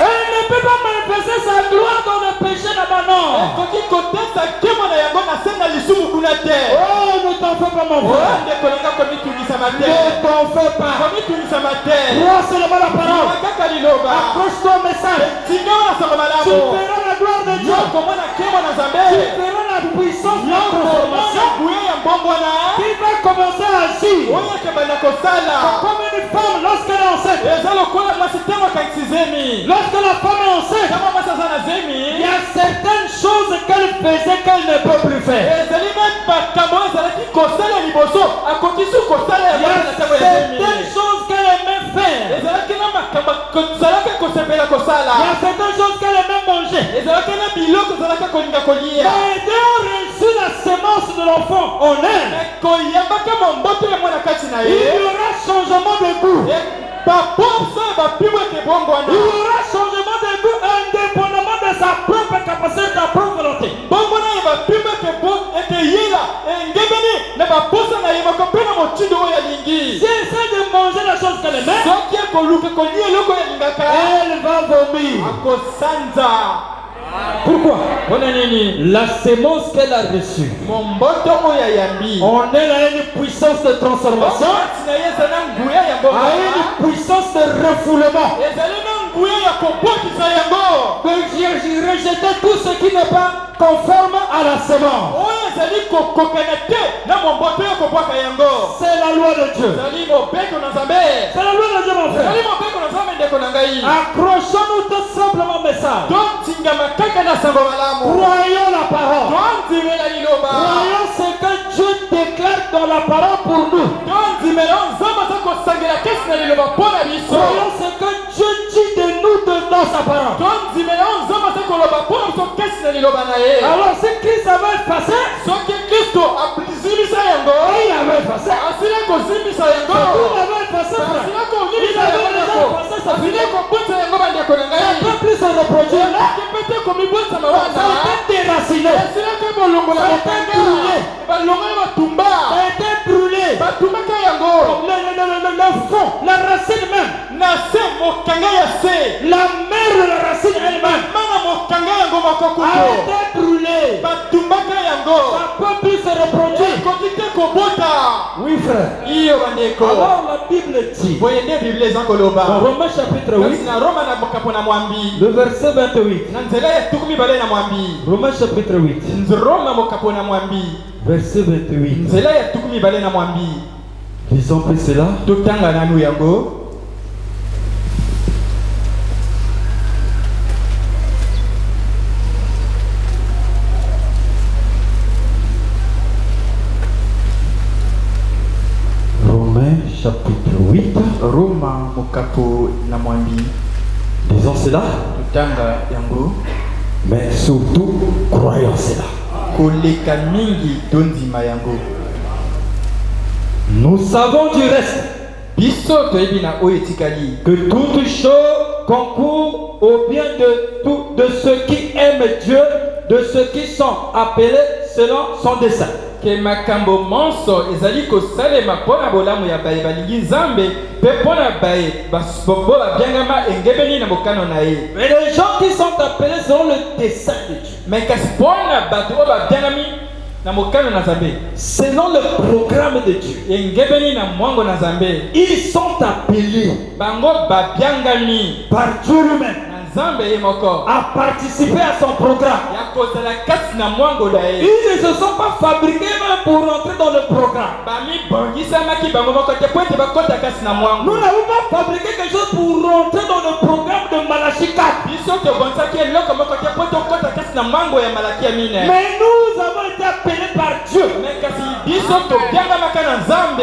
Speaker 2: Elle ne peut pas manifester sa gloire dans le péché là-bas, non. Oh, ne t'en fais pas, mon frère. Ne t'en fais pas. Crois seulement la parole. Accroche-toi au message. Tu verras la gloire de Dieu. Tu verras la puissance de la transformation qui va commencer à agir. Comme une femme lorsqu'elle est enceinte. Lorsque la femme est enceinte, il y a certaines choses qu'elle faisait qu'elle ne peut plus faire. Il y a certaines choses qu'elle aimait faire. Il y a certaines choses qu'elle aimait manger. Mais ayant reçu la semence de l'enfant en elle, il y aura changement de goût. Il y aura changement de goût indépendamment de sa propre capacité, de sa propre volonté. Si elle essaie de manger la chose qu'elle aimait, elle va vomir. Pourquoi? La sémence qu'elle a reçue en elle a une puissance de transformation, a une puissance de refoulement. Que j'ai rejeté tout ce qui n'est pas conforme à la semence. C'est la loi de Dieu. C'est la loi de Dieu, mon frère. Accrochons-nous tout simplement au message. Croyons la parole. Croyons ce que Dieu déclare dans la parole pour nous. Croyons ce que Dieu dit de nous dans sa parole. Alors si Christ avait effacé, il avait effacé. Il avait effacé, frère. Il avait déjà effacé sa vie. Ça peut plus se reproduire là. Ça a été déraciné. Ça a été brûlé. Ça a été brûlé. Le fond, la racine même. La mère de la racine elle-même a été brûlée. Ça peut plus se reproduire. Oui, frère. Alors la Bible dit dans Romains chapitre 8, le verset 28. Romains chapitre 8, verset 28. Lisons un peu cela. Chapitre 8.
Speaker 4: Roma mokapo na mwambi.
Speaker 2: Disons cela.
Speaker 4: Tutanga yango.
Speaker 2: Mais surtout croyons cela.
Speaker 4: Koleka mingi tondima yango.
Speaker 2: Nous savons du reste
Speaker 4: biso toyebina oyetikali
Speaker 2: que toute chose concourt au bien de ceux qui aiment Dieu, de ceux qui sont appelés selon son dessein.
Speaker 4: que makambo monso ezali ko salema pona bolamu ya baye balingi Nzambe pe pona baye basbobo babiangama engebeni na bokano na ye.
Speaker 5: Mais les gens qui sont appelés selon le dessein de Dieu,
Speaker 4: mais kasi pona bato o babiangami na mokano na Nzambe
Speaker 5: selon le programme de Dieu,
Speaker 4: engebeni na mwango na Nzambe,
Speaker 5: ils sont appelés
Speaker 4: bango babiangami
Speaker 5: par Dieu lui-même
Speaker 4: à
Speaker 5: participer à son programme. Ils ne se sont pas fabriqués même pour rentrer dans le programme. Nous n'avons pas fabriqué quelque chose pour rentrer dans le programme de Malachie 4. Mais nous avons été appelés par Dieu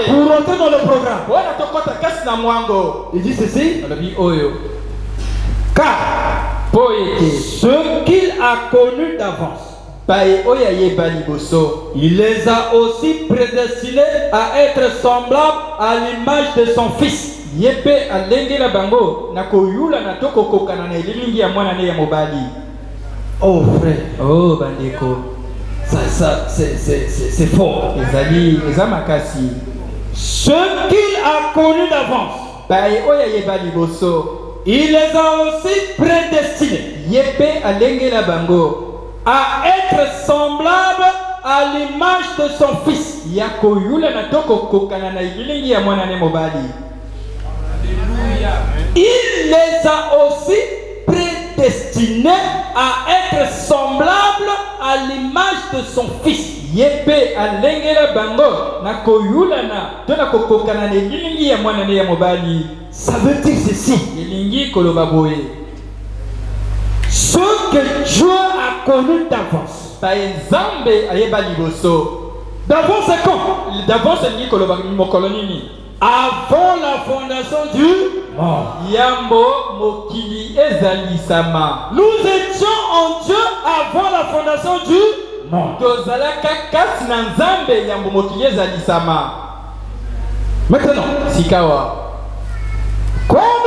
Speaker 5: pour rentrer dans le programme. Il dit ceci. Car ce qu'il a connu d'avance, il les a aussi prédestinés à être semblables à l'image de son fils. Oh frère,
Speaker 4: oh bandeko,
Speaker 5: ça c'est fort. Ce qu'il a connu d'avance, il les a aussi prédestinés à être semblables à l'image de son fils. Il les a aussi prédestinés à être semblables à l'image de son fils. Ça veut dire ceci. Ce que Dieu a connu d'avance. D'avance c'est quand? Avant la fondation du monde. Nous étions en Dieu avant la fondation du monde. Maintenant, comme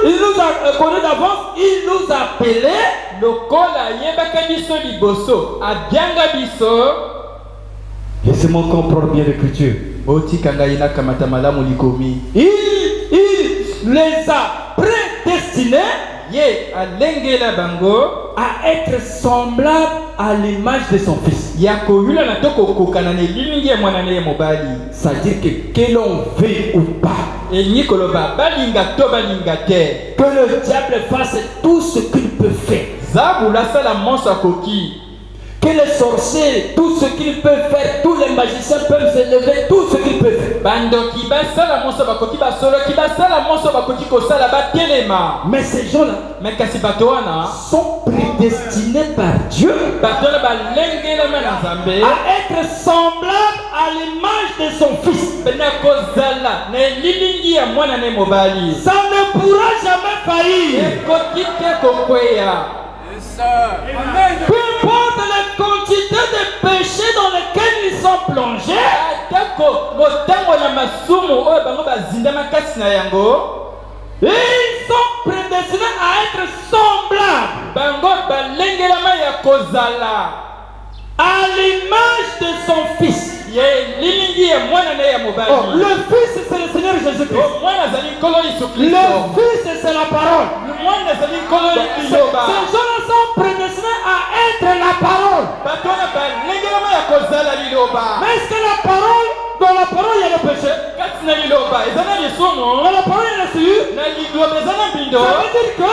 Speaker 5: il nous a connu d'avance, il nous a appelés. Laissez-moi comprendre bien l'écriture. Il les a prédestinés à être semblables à l'image de son fils. C'est-à-dire que l'on veut ou pas, que le diable fasse tout ce qu'il peut faire, que les sorciers, tout ce qu'ils peuvent faire, tous les magiciens peuvent se lever, tout ce qu'ils peuvent faire. Mais ces gens-là sont prédestinés par Dieu à être semblables à l'image de son fils. Ça ne pourra jamais faillir. Peu importe la quantité de péchés dans lesquels ils sont plongés, ils sont prédestinés à être semblables à l'image de son fils. Oh, le fils c'est le Seigneur Jésus-Christ. Le fils c'est la parole. Ces gens-là sont prédestinés à être la parole. Mais est-ce que la parole, dans la parole il y a le péché? Dans la parole il y a la souillure. Ça veut dire que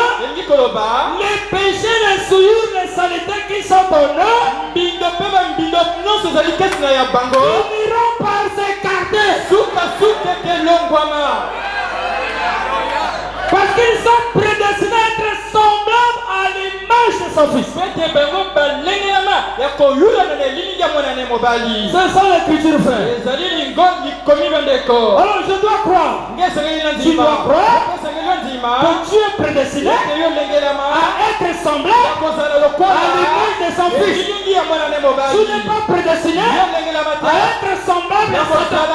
Speaker 5: les péchés, les souillures, les saletés qui sont en eux finiront par s'écarter. Parce qu'ils sont prédestinés à être semblables à l'image de son fils. C'est ça l'écriture, frère. Alors je dois croire. Tu dois croire que Dieu est prédestiné à être semblable à l'image de son fils. Tu n'es pas prédestiné à être semblable à Satan.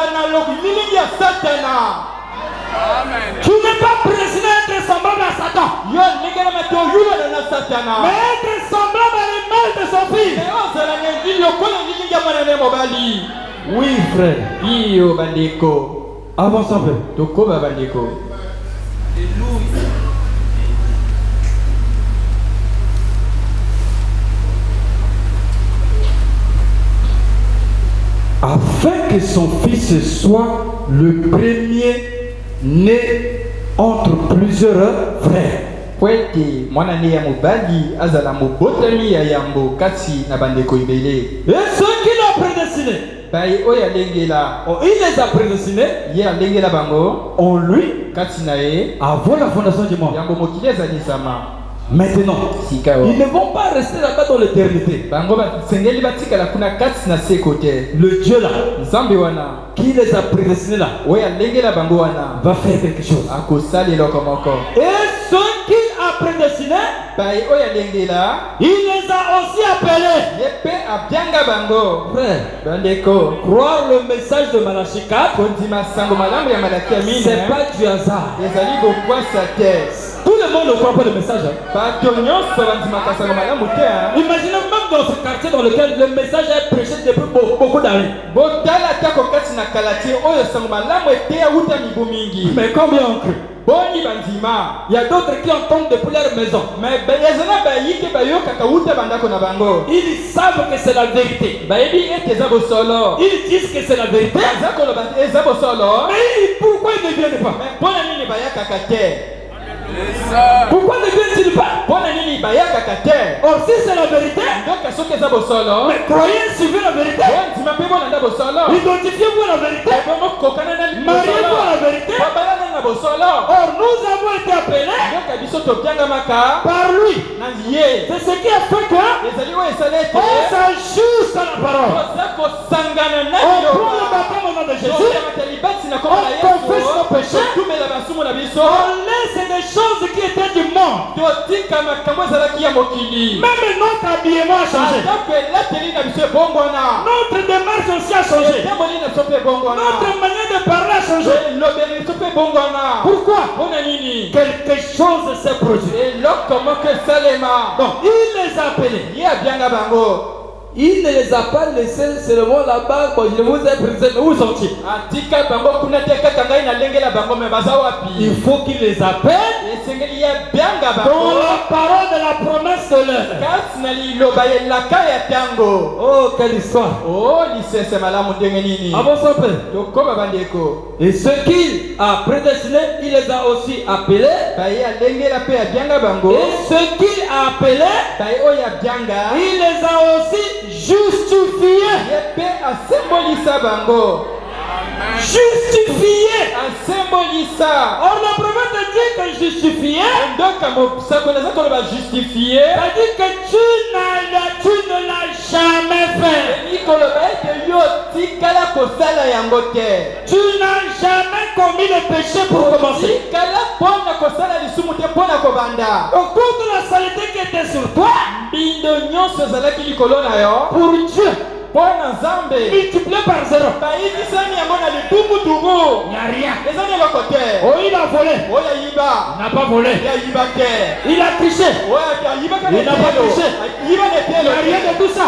Speaker 5: Tu n'es pas prédestiné à être semblable à Satan, mais être semblable à l'image de son fils. frère.
Speaker 4: Iyo bandeko.
Speaker 5: Avance un peu.
Speaker 4: Tokoba bandeko.
Speaker 5: Afin que son fils soit le premier né entre plusieurs frères.
Speaker 4: Kwete mwana ne ya mobali azala mobotami ya yambo kasi na bandeko ibele.
Speaker 5: Et ceux qui l'ont prédestiné,
Speaker 4: Bai oya lengela.
Speaker 5: il les a prédestinés
Speaker 4: Ye lengela bango.
Speaker 5: en lui
Speaker 4: Kasi na ye.
Speaker 5: avant la fondation du monde.
Speaker 4: Yambo mokili ezali sama.
Speaker 5: Maintenant,
Speaker 4: Sikao.
Speaker 5: ils ne vont pas rester là-bas dans l'éternité.
Speaker 4: Bango ba sengeli batikala kuna kasi na se kote.
Speaker 5: Le Dieu là,
Speaker 4: Nzambe wana.
Speaker 5: qui les a prédestinés là,
Speaker 4: Oya lengela bango wana.
Speaker 5: va faire quelque chose.
Speaker 4: Akosali loko moko.
Speaker 5: Et ceux qu'il a prédestinés,
Speaker 4: Bai oya lengela.
Speaker 5: il les a aussi appelés.
Speaker 4: Yepe abyanga bango.
Speaker 5: Frère,
Speaker 4: Bandeko.
Speaker 5: croire le message de Malachie 4,
Speaker 4: Kondima sango malamu ya malaki ya mine.
Speaker 5: c'est pas du hasard.
Speaker 4: Ezali bokwasa te.
Speaker 5: Tout le monde ne croit pas le message. Hein.
Speaker 4: Bato nyonso bandimaka sango malamu te.
Speaker 5: Imaginez même dans ce quartier dans lequel le message est prêché depuis beaucoup d'années.
Speaker 4: Botala tako kati na kalati oyo sango malamu eteya uta mibu mingi.
Speaker 5: Mais combien ont cru?
Speaker 4: Boni bandima.
Speaker 5: Il y a d'autres qui entendent depuis leur maison.
Speaker 4: Mais bayazana bayike bayokaka uta bandako na bango.
Speaker 5: Ils savent que c'est la vérité.
Speaker 4: Bayebi ete eza bosolo.
Speaker 5: Ils disent que c'est la vérité.
Speaker 4: Baza koloba eza bosolo.
Speaker 5: Mais pourquoi ils ne viennent pas?
Speaker 4: Mais mpona nini bayakaka te?
Speaker 5: Pourquoi ne viennent-ils pas?
Speaker 4: Mpona nini bayakaka te?
Speaker 5: Or si c'est la vérité,
Speaker 4: Donc soki eza bosolo.
Speaker 5: mais croyez, suivez la vérité.
Speaker 4: Bondima mpe bonanda bosolo.
Speaker 5: Identifiez-vous à la vérité.
Speaker 4: Kokana na
Speaker 5: Mariez-vous à la vérité.
Speaker 4: Babalana na bosolo.
Speaker 5: Or nous avons été appelés
Speaker 4: Donc biso tobiangamaka
Speaker 5: par lui.
Speaker 4: na ye.
Speaker 5: C'est ce qui a fait que
Speaker 4: Ezali oyo esala ete
Speaker 5: on s'ajuste à la parole.
Speaker 4: toza kosangana na
Speaker 5: On prend le baptême au nom de Jésus.
Speaker 4: libati na kombo na
Speaker 5: On confesse nos péchés.
Speaker 4: Yesu totumela basumu na biso
Speaker 5: On laisse des choses qui étaient du monde.
Speaker 4: totika makambo ezalaki ya mokili.
Speaker 5: Même notre habillement a changé.
Speaker 4: ata mpe elateli na biso ebongwana.
Speaker 5: Notre démarche aussi a changé.
Speaker 4: etemboli na biso mpe ebongwana.
Speaker 5: Notre manière de parler a changé.
Speaker 4: elobeli na biso mpe ebongwana.
Speaker 5: Pourquoi?
Speaker 4: mpona nini?
Speaker 5: Quelque chose s'est produit.
Speaker 4: eloko moko esalema.
Speaker 5: Donc, il les a appelés.
Speaker 4: ye abianga bango.
Speaker 5: Il ne les a pas laissés seulement là-bas. Bon, je vous ai présenté, mais où sont-ils?
Speaker 4: atika bango kuna te kaka ngai nalengela bango me baza wapi?
Speaker 5: Il faut qu'il les appelle
Speaker 4: esengeli ye abianga
Speaker 5: dans
Speaker 4: bango
Speaker 5: la parole de la promesse de l'heure.
Speaker 4: kasi na liloba elaka ya ntango.
Speaker 5: Oh, quelle histoire!
Speaker 4: o lisese malamu ndenge nini?
Speaker 5: Avance un peu.
Speaker 4: tokoma bandeko.
Speaker 5: Et ceux qu'il a prédestinés, il les a aussi appelés.
Speaker 4: baye alengela mpe abianga bango.
Speaker 5: Et ceux qu'il a appelés,
Speaker 4: baye oyo abianga
Speaker 5: il les a aussi justifiés.
Speaker 4: ye mpe asembolisa bango.
Speaker 5: Justifiés.
Speaker 4: asembolisa.
Speaker 5: Or, le prophète dit que justifié,
Speaker 4: ndoka mosakoli aza koloba justifie.
Speaker 5: c'est-à-dire que tu ne l'as jamais fait.
Speaker 4: elingi koloba ete yo tikala kosala yango te.
Speaker 5: Tu n'as jamais commis le péché pour commencer.
Speaker 4: tikala mpona kosala lisumu te mpona kobanda.
Speaker 5: Donc, toute la saleté qui était sur toi,
Speaker 4: mbindo nyonso ezalaki likolo na yo
Speaker 5: pour Dieu,
Speaker 4: mpona nzambe
Speaker 5: multiplié par zéro.
Speaker 4: bayikisani yango na litumbutubu.
Speaker 5: Il n'y a rien.
Speaker 4: eza na eloko te.
Speaker 5: Oh, il a volé.
Speaker 4: oyo ayiba
Speaker 5: Il n'a pas volé.
Speaker 4: yayiba te.
Speaker 5: Il a triché.
Speaker 4: oyo ayibaka
Speaker 5: Il n'a pas touché.
Speaker 4: ayiba na
Speaker 5: Il n'y a rien
Speaker 4: etelo
Speaker 5: de tout ça.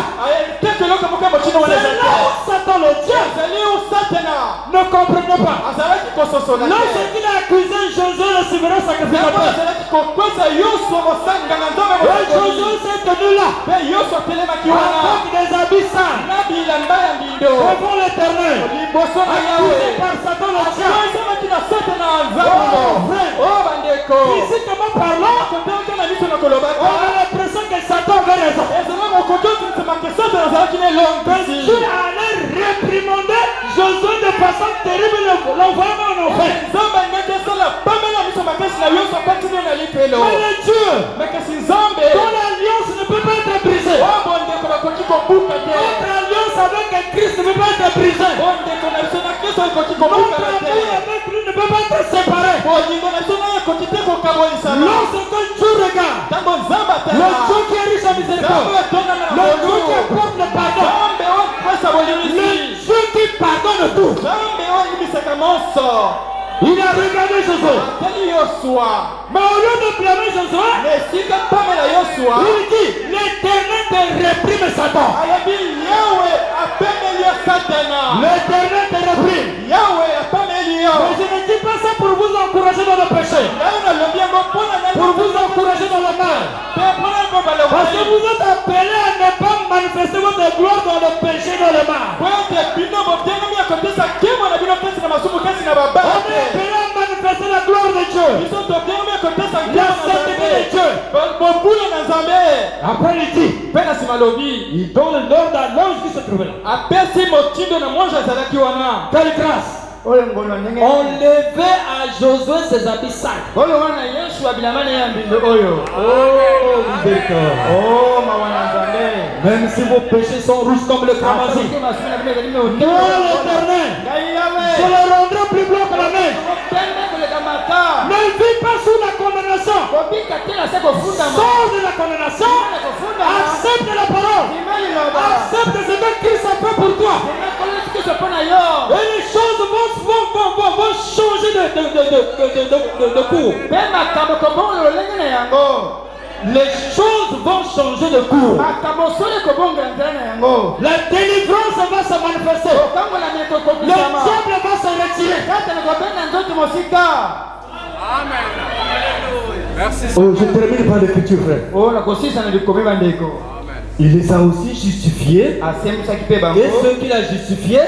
Speaker 4: te keloko moko motino wana
Speaker 5: C'est
Speaker 4: eza
Speaker 5: là
Speaker 4: te.
Speaker 5: où Satan, le diable,
Speaker 4: ezali o satana
Speaker 5: ne comprenait pas.
Speaker 4: azalaki kososola te.
Speaker 5: Lorsqu'il a accusé Josué, le souverain
Speaker 4: yango
Speaker 5: sacrificateur,
Speaker 4: azalaki kokwesa yoso kosanganga nzambe
Speaker 5: et
Speaker 4: mokoli.
Speaker 5: Josué s'est tenu là,
Speaker 4: mpe yoso atelemaki wana
Speaker 5: avec des habits sales,
Speaker 4: na bilamba ya mbindo
Speaker 5: devant l'éternel,
Speaker 4: liboso na
Speaker 5: accusé
Speaker 4: yawe.
Speaker 5: par Satan, le diable.
Speaker 4: akozamaki na satana ya
Speaker 5: Oh,
Speaker 4: nzambe.
Speaker 5: frère.
Speaker 4: o bandeko
Speaker 5: Physiquement parlant,
Speaker 4: kotelaka na miso na
Speaker 5: on
Speaker 4: kolobaka
Speaker 5: a l'impression que Satan avait raison.
Speaker 4: ezala mokoto otinisema satana azalaki na
Speaker 5: Dieu
Speaker 4: elongisi.
Speaker 5: allait réprimander Josué de façon terrible, l'envoyant en enfer.
Speaker 4: nzambe angaki asala pambe na miso makasi na yoso apatini na lipelo.
Speaker 5: Mais le Dieu
Speaker 4: me kasi nzambe
Speaker 5: dont l'alliance ne peut pas être brisée,
Speaker 4: o bondeko bakoki kobuka te.
Speaker 5: notre alliance avec Christ ne peut pas être brisée,
Speaker 4: bondeko na biso na kristo ekoki
Speaker 5: notre
Speaker 4: kobukana te.
Speaker 5: amour avec lui ne peut pas être séparé.
Speaker 4: bolingo na biso na ye ekoki te kokabolisana.
Speaker 5: Lorsque Dieu regarde,
Speaker 4: ntango nzambe
Speaker 5: le
Speaker 4: atala
Speaker 5: Dieu qui est riche en
Speaker 4: nzambe
Speaker 5: miséricorde,
Speaker 4: atongana na
Speaker 5: le Dieu qui
Speaker 4: bolu.
Speaker 5: apporte le pardon,
Speaker 4: nzambe oyo akwesa
Speaker 5: le
Speaker 4: bolimisi.
Speaker 5: Dieu qui pardonne tout,
Speaker 4: nzambe oyo ayimisaka monso.
Speaker 2: Il a regardé Josué. Mais au lieu de blâmer Josué, il dit l'Éternel te réprime Satan. L'Éternel te réprime. Mais je ne dis pas ça pour vous encourager dans le péché, pour vous encourager dans le mal. Parce que vous êtes appelés à ne pas manifester votre gloire dans le péché, dans le mal. On est appelé à manifester la gloire de Dieu, la sainteté de Dieu. Après il dit, il donne l'ordre à l'ange qui se trouvait là. Quelle grâce! On levait à Josué ses habits sales. Oh, même si vos péchés sont rouges comme le cramoisi, moi l'Éternel, je le rendrai plus blanc que la neige. Ne vis pas sous la condamnation. Sors de la condamnation. Accepte la parole. Accepte ce que Christ a fait pour toi. Et les choses vont changer de cours. Les choses vont changer de cours. La délivrance va se manifester. Le diable va se retirer.
Speaker 6: Amen. Merci.
Speaker 2: Oh, je termine par l'écriture, frère. Il les a aussi justifiés. Et ceux qu'il a justifiés,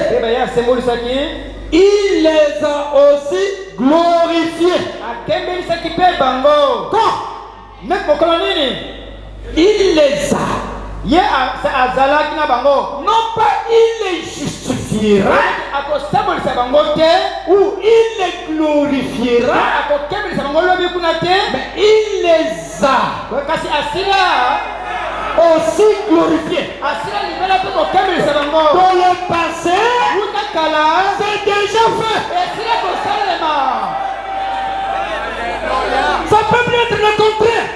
Speaker 2: il les a aussi glorifiés. Quand il les a, non pas il les justifiera ou il les glorifiera, mais il les a aussi glorifiés. Dans le passé, c'est déjà fait. Ça peut bien être le contraire.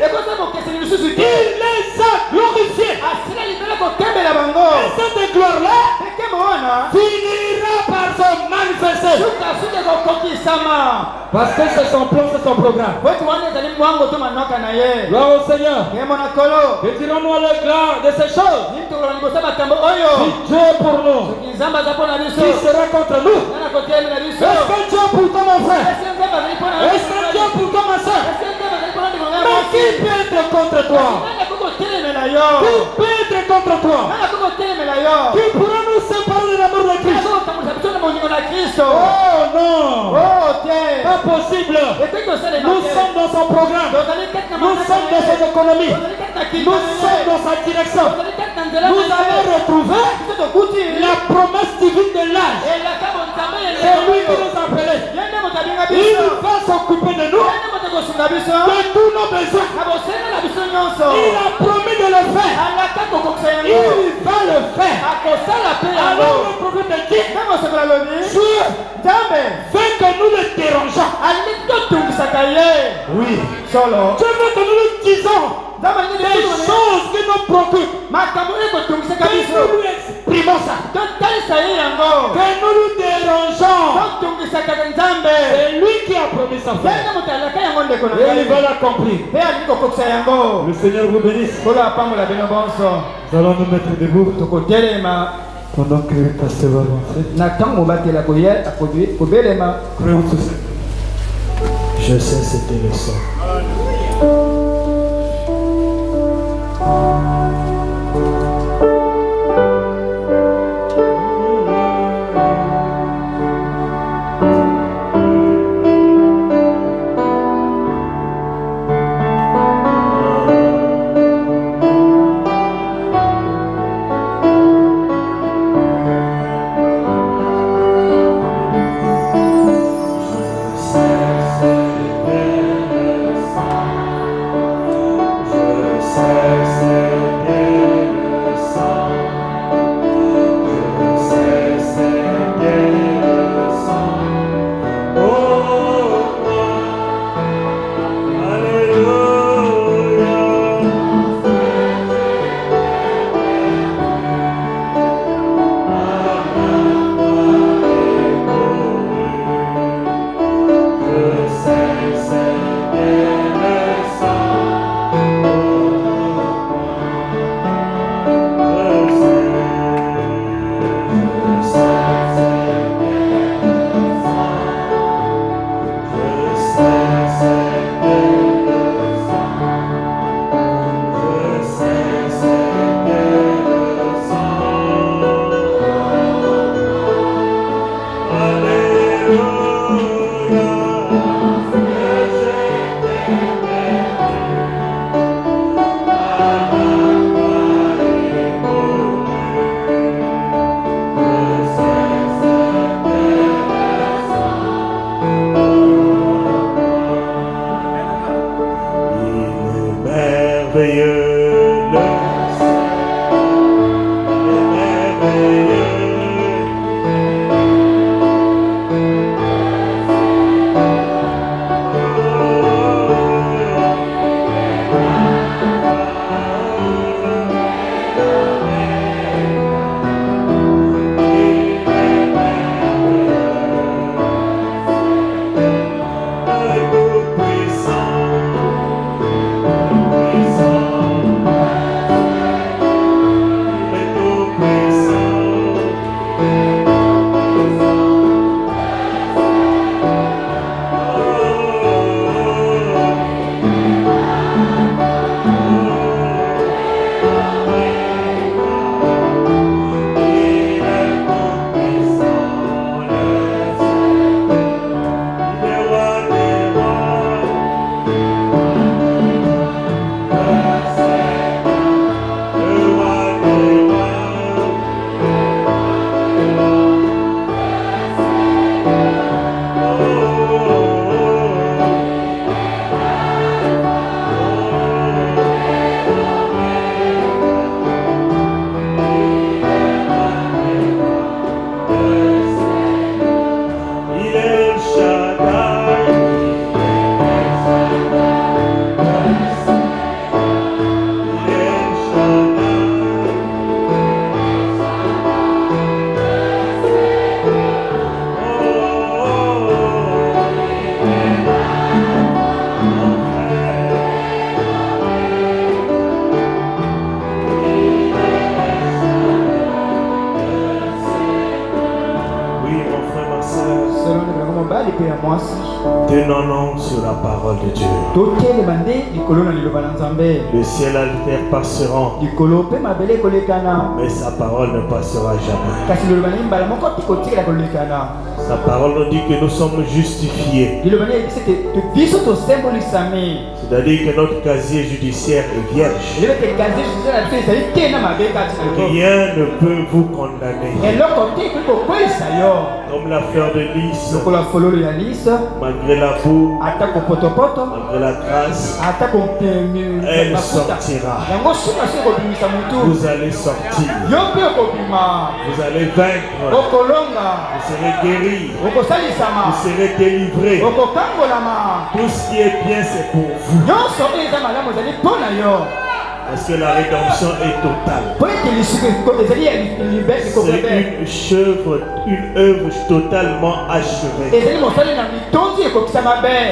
Speaker 2: Il les a glorifiés. Et cette gloire-là finira par se manifester. Parce que c'est son plan, c'est son programme. Gloire au Seigneur. Retirons-nous à l'éclat de ces choses. Si Dieu est pour nous, qui sera contre nous? Est-ce que Dieu est pour toi, mon frère? Est-ce que Dieu est pour toi, ma soeur? Mais qui peut être contre toi? Qui peut être contre toi? Qui pourra nous séparer de l'amour de Christ? Oh non! Pas possible! Nous sommes dans son programme. Nous sommes dans son économie. Nous sommes dans sa direction. Nous allons retrouver la promesse divine de l'âge. C'est lui qui nous a appelés. Il va s'occuper de nous, de tous nos besoins. Il a promis de le faire. Il va le faire. Alors le prophète dit, Dieu veut que nous le dérangeons. Oui, solo. Dieu veut que nous le disons. Des choses qui nous préoccupent. Que nous lui exprimons ça. Que nous nous dérangeons. C'est lui qui a promis ça. Et il va l'accomplir. Le Seigneur vous bénisse. Nous allons nous mettre debout. Pendant que le pasteur va avancer. Je sais c'était le son.
Speaker 7: merveilleux, le Seigneur est merveilleux. Tenons-nous sur la parole de Dieu. Le ciel et la terre passeront, mais sa parole ne passera jamais. Sa parole nous dit que nous sommes justifiés. C'est-à-dire que notre casier judiciaire est vierge. Rien ne peut vous condamner. Comme la fleur de lys, malgré la boue, malgré la grâce, elle sortira. Vous allez sortir. Vous allez vaincre. Vous serez guéris. Vous serez délivrés. Tout ce qui est bien, c'est pour vous. Parce que la rédemption est totale. C'est une œuvre totalement achevée.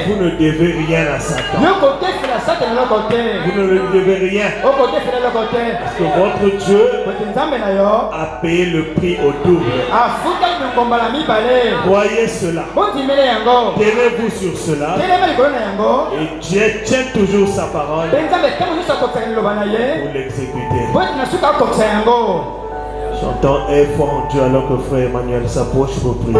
Speaker 7: Vous ne devez rien à Satan. Vous ne lui devez rien. Parce que votre Dieu a payé le prix au double. Voyez cela. Tenez-vous sur cela. Et Dieu tient toujours sa parole pour l'exécuter. Chantons et foi en Dieu alors que frère Emmanuel s'approche pour prier.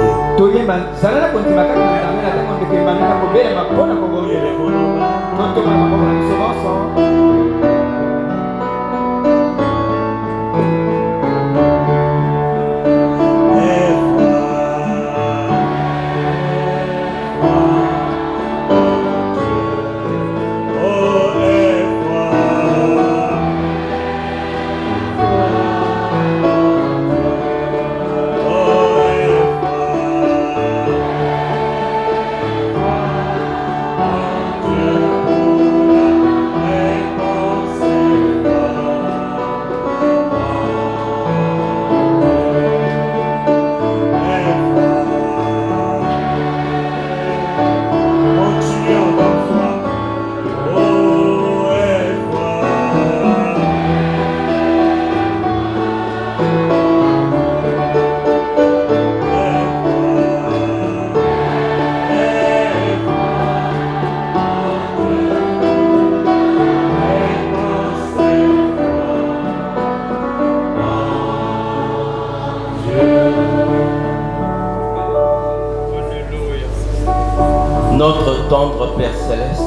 Speaker 8: Notre tendre Père Céleste,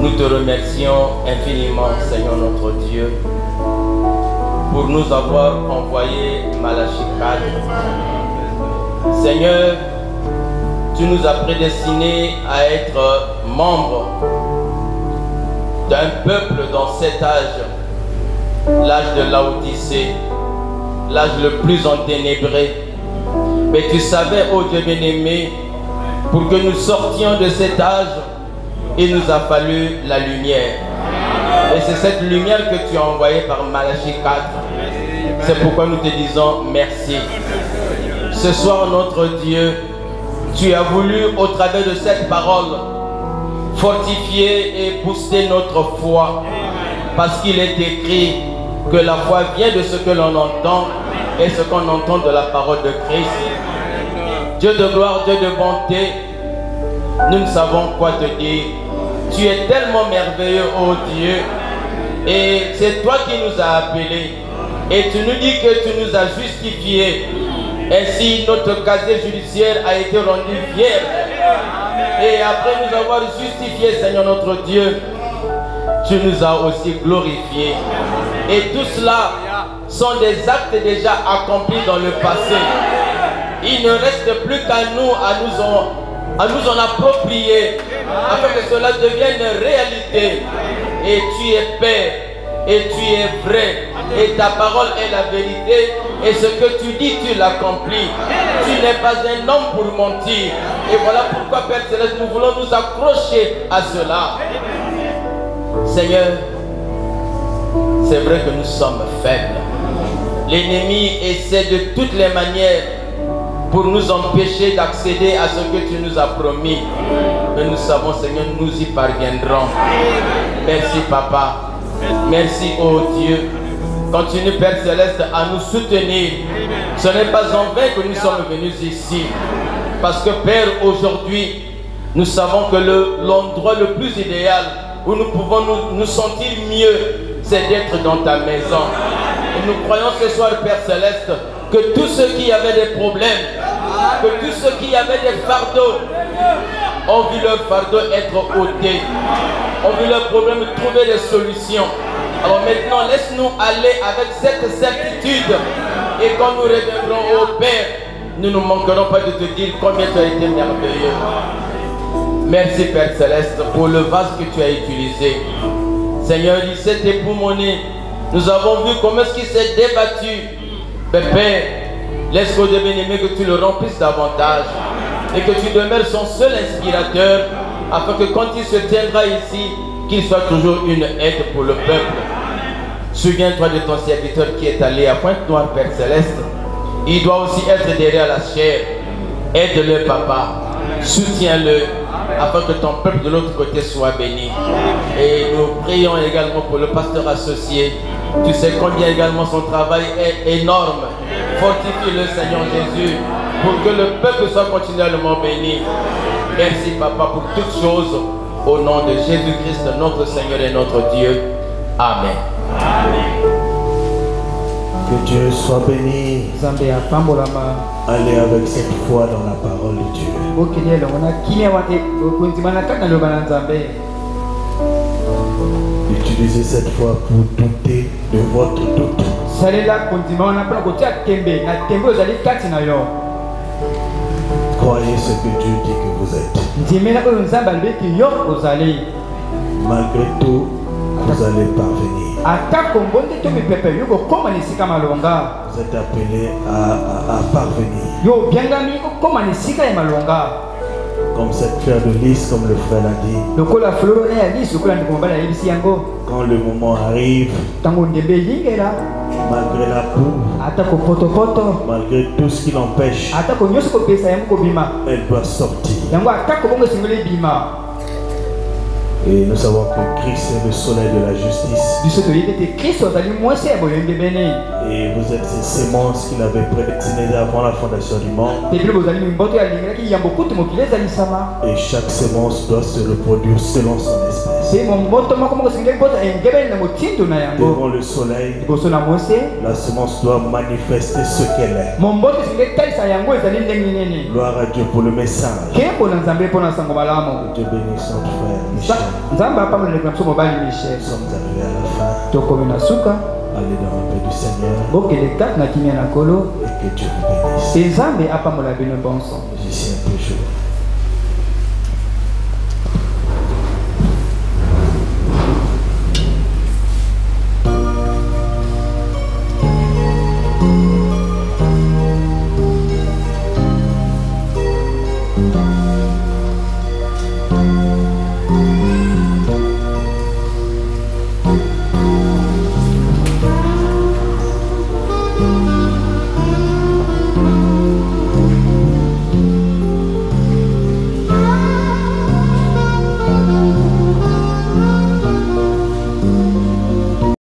Speaker 8: nous te remercions infiniment, Seigneur notre Dieu, pour nous avoir envoyé Malachie 4. Seigneur, tu nous as prédestinés à être membres d'un peuple dans cet âge, l'âge de Laodicée, l'âge le plus enténébré. Mais tu savais, ô Dieu bien-aimé, pour que nous sortions de cet âge, il nous a fallu la lumière. Et c'est cette lumière que tu as envoyée par Malachie 4. C'est pourquoi nous te disons merci. Ce soir, notre Dieu, tu as voulu, au travers de cette parole, fortifier et booster notre foi. Parce qu'il est écrit que la foi vient de ce que l'on entend et ce qu'on entend de la parole de Christ. Dieu de gloire, Dieu de bonté, nous ne savons quoi te dire. Tu es tellement merveilleux, ô Dieu. Et c'est toi qui nous as appelés. Et tu nous dis que tu nous as justifiés. Ainsi, notre casier judiciaire a été rendu vierge. Et après nous avoir justifiés, Seigneur notre Dieu, tu nous as aussi glorifiés. Et tout cela sont des actes déjà accomplis dans le passé. Il ne reste plus qu'à nous, à nous en approprier, afin que cela devienne réalité. Et tu es Père, et tu es vrai, et ta parole est la vérité, et ce que tu dis, tu l'accomplis. Tu n'es pas un homme pour mentir. Et voilà pourquoi, Père Céleste, nous voulons nous accrocher à cela. Seigneur, c'est vrai que nous sommes faibles. L'ennemi essaie de toutes les manières pour nous empêcher d'accéder à ce que tu nous as promis. Mais nous savons, Seigneur, nous y parviendrons. Merci, Papa. Merci, ô Dieu. Continue, Père Céleste, à nous soutenir. Ce n'est pas en vain que nous sommes venus ici. Parce que, Père, aujourd'hui, nous savons que l'endroit le plus idéal où nous pouvons nous sentir mieux, c'est d'être dans ta maison. Et nous croyons ce soir, Père Céleste, que tous ceux qui avaient des problèmes, que tous ceux qui avaient des fardeaux, ont vu leur fardeau être ôté, ont vu leurs problèmes trouver des solutions. Alors maintenant, laisse-nous aller avec cette certitude. Et quand nous reviendrons au Père, nous ne manquerons pas de te dire combien tu as été merveilleux. Merci, Père Céleste, pour le vase que tu as utilisé. Seigneur, il s'est époumoné. Nous avons vu comment est-ce qu'il s'est débattu. Mais Père, laisse au Dieu bien-aimé que tu le remplisses davantage. Et que tu demeures son seul inspirateur, afin que quand il se tiendra ici, qu'il soit toujours une aide pour le peuple. Souviens-toi de ton serviteur qui est allé à Pointe-Noire, Père Céleste. Il doit aussi être derrière la chair. Aide-le, Papa. Soutiens-le, afin que ton peuple de l'autre côté soit béni. Et nous prions également pour le pasteur associé. Tu sais combien également son travail est énorme. Fortifie-le, Seigneur Jésus, pour que le peuple soit continuellement béni. Merci, Papa, pour toutes choses. Au nom de Jésus-Christ, notre Seigneur et notre Dieu. Amen.
Speaker 7: Que Dieu soit béni. Allez avec cette foi dans la parole de Dieu. Utilisez cette foi pour douter de votre doute. Croyez ce que Dieu dit que vous êtes. Malgré tout, vous allez parvenir. Vous êtes appelé à parvenir. Comme cette fleur de lys, comme le frère l'a dit. Quand le moment arrive, malgré la boue, malgré tout ce qui l'empêche, elle doit sortir. Et nous savons que Christ est le soleil de la justice. Et vous êtes ces semences qu'il avait prédestinées avant la fondation du monde. Et chaque semence doit se reproduire selon son espèce. Devant le soleil, la semence doit manifester ce qu'elle est. Gloire à Dieu pour le message. Dieu bénisse notre frère Michel. Nous sommes arrivés à la fin. Allez dans la paix du Seigneur. Et que Dieu vous bénisse. Musicien toujours.
Speaker 1: Amen.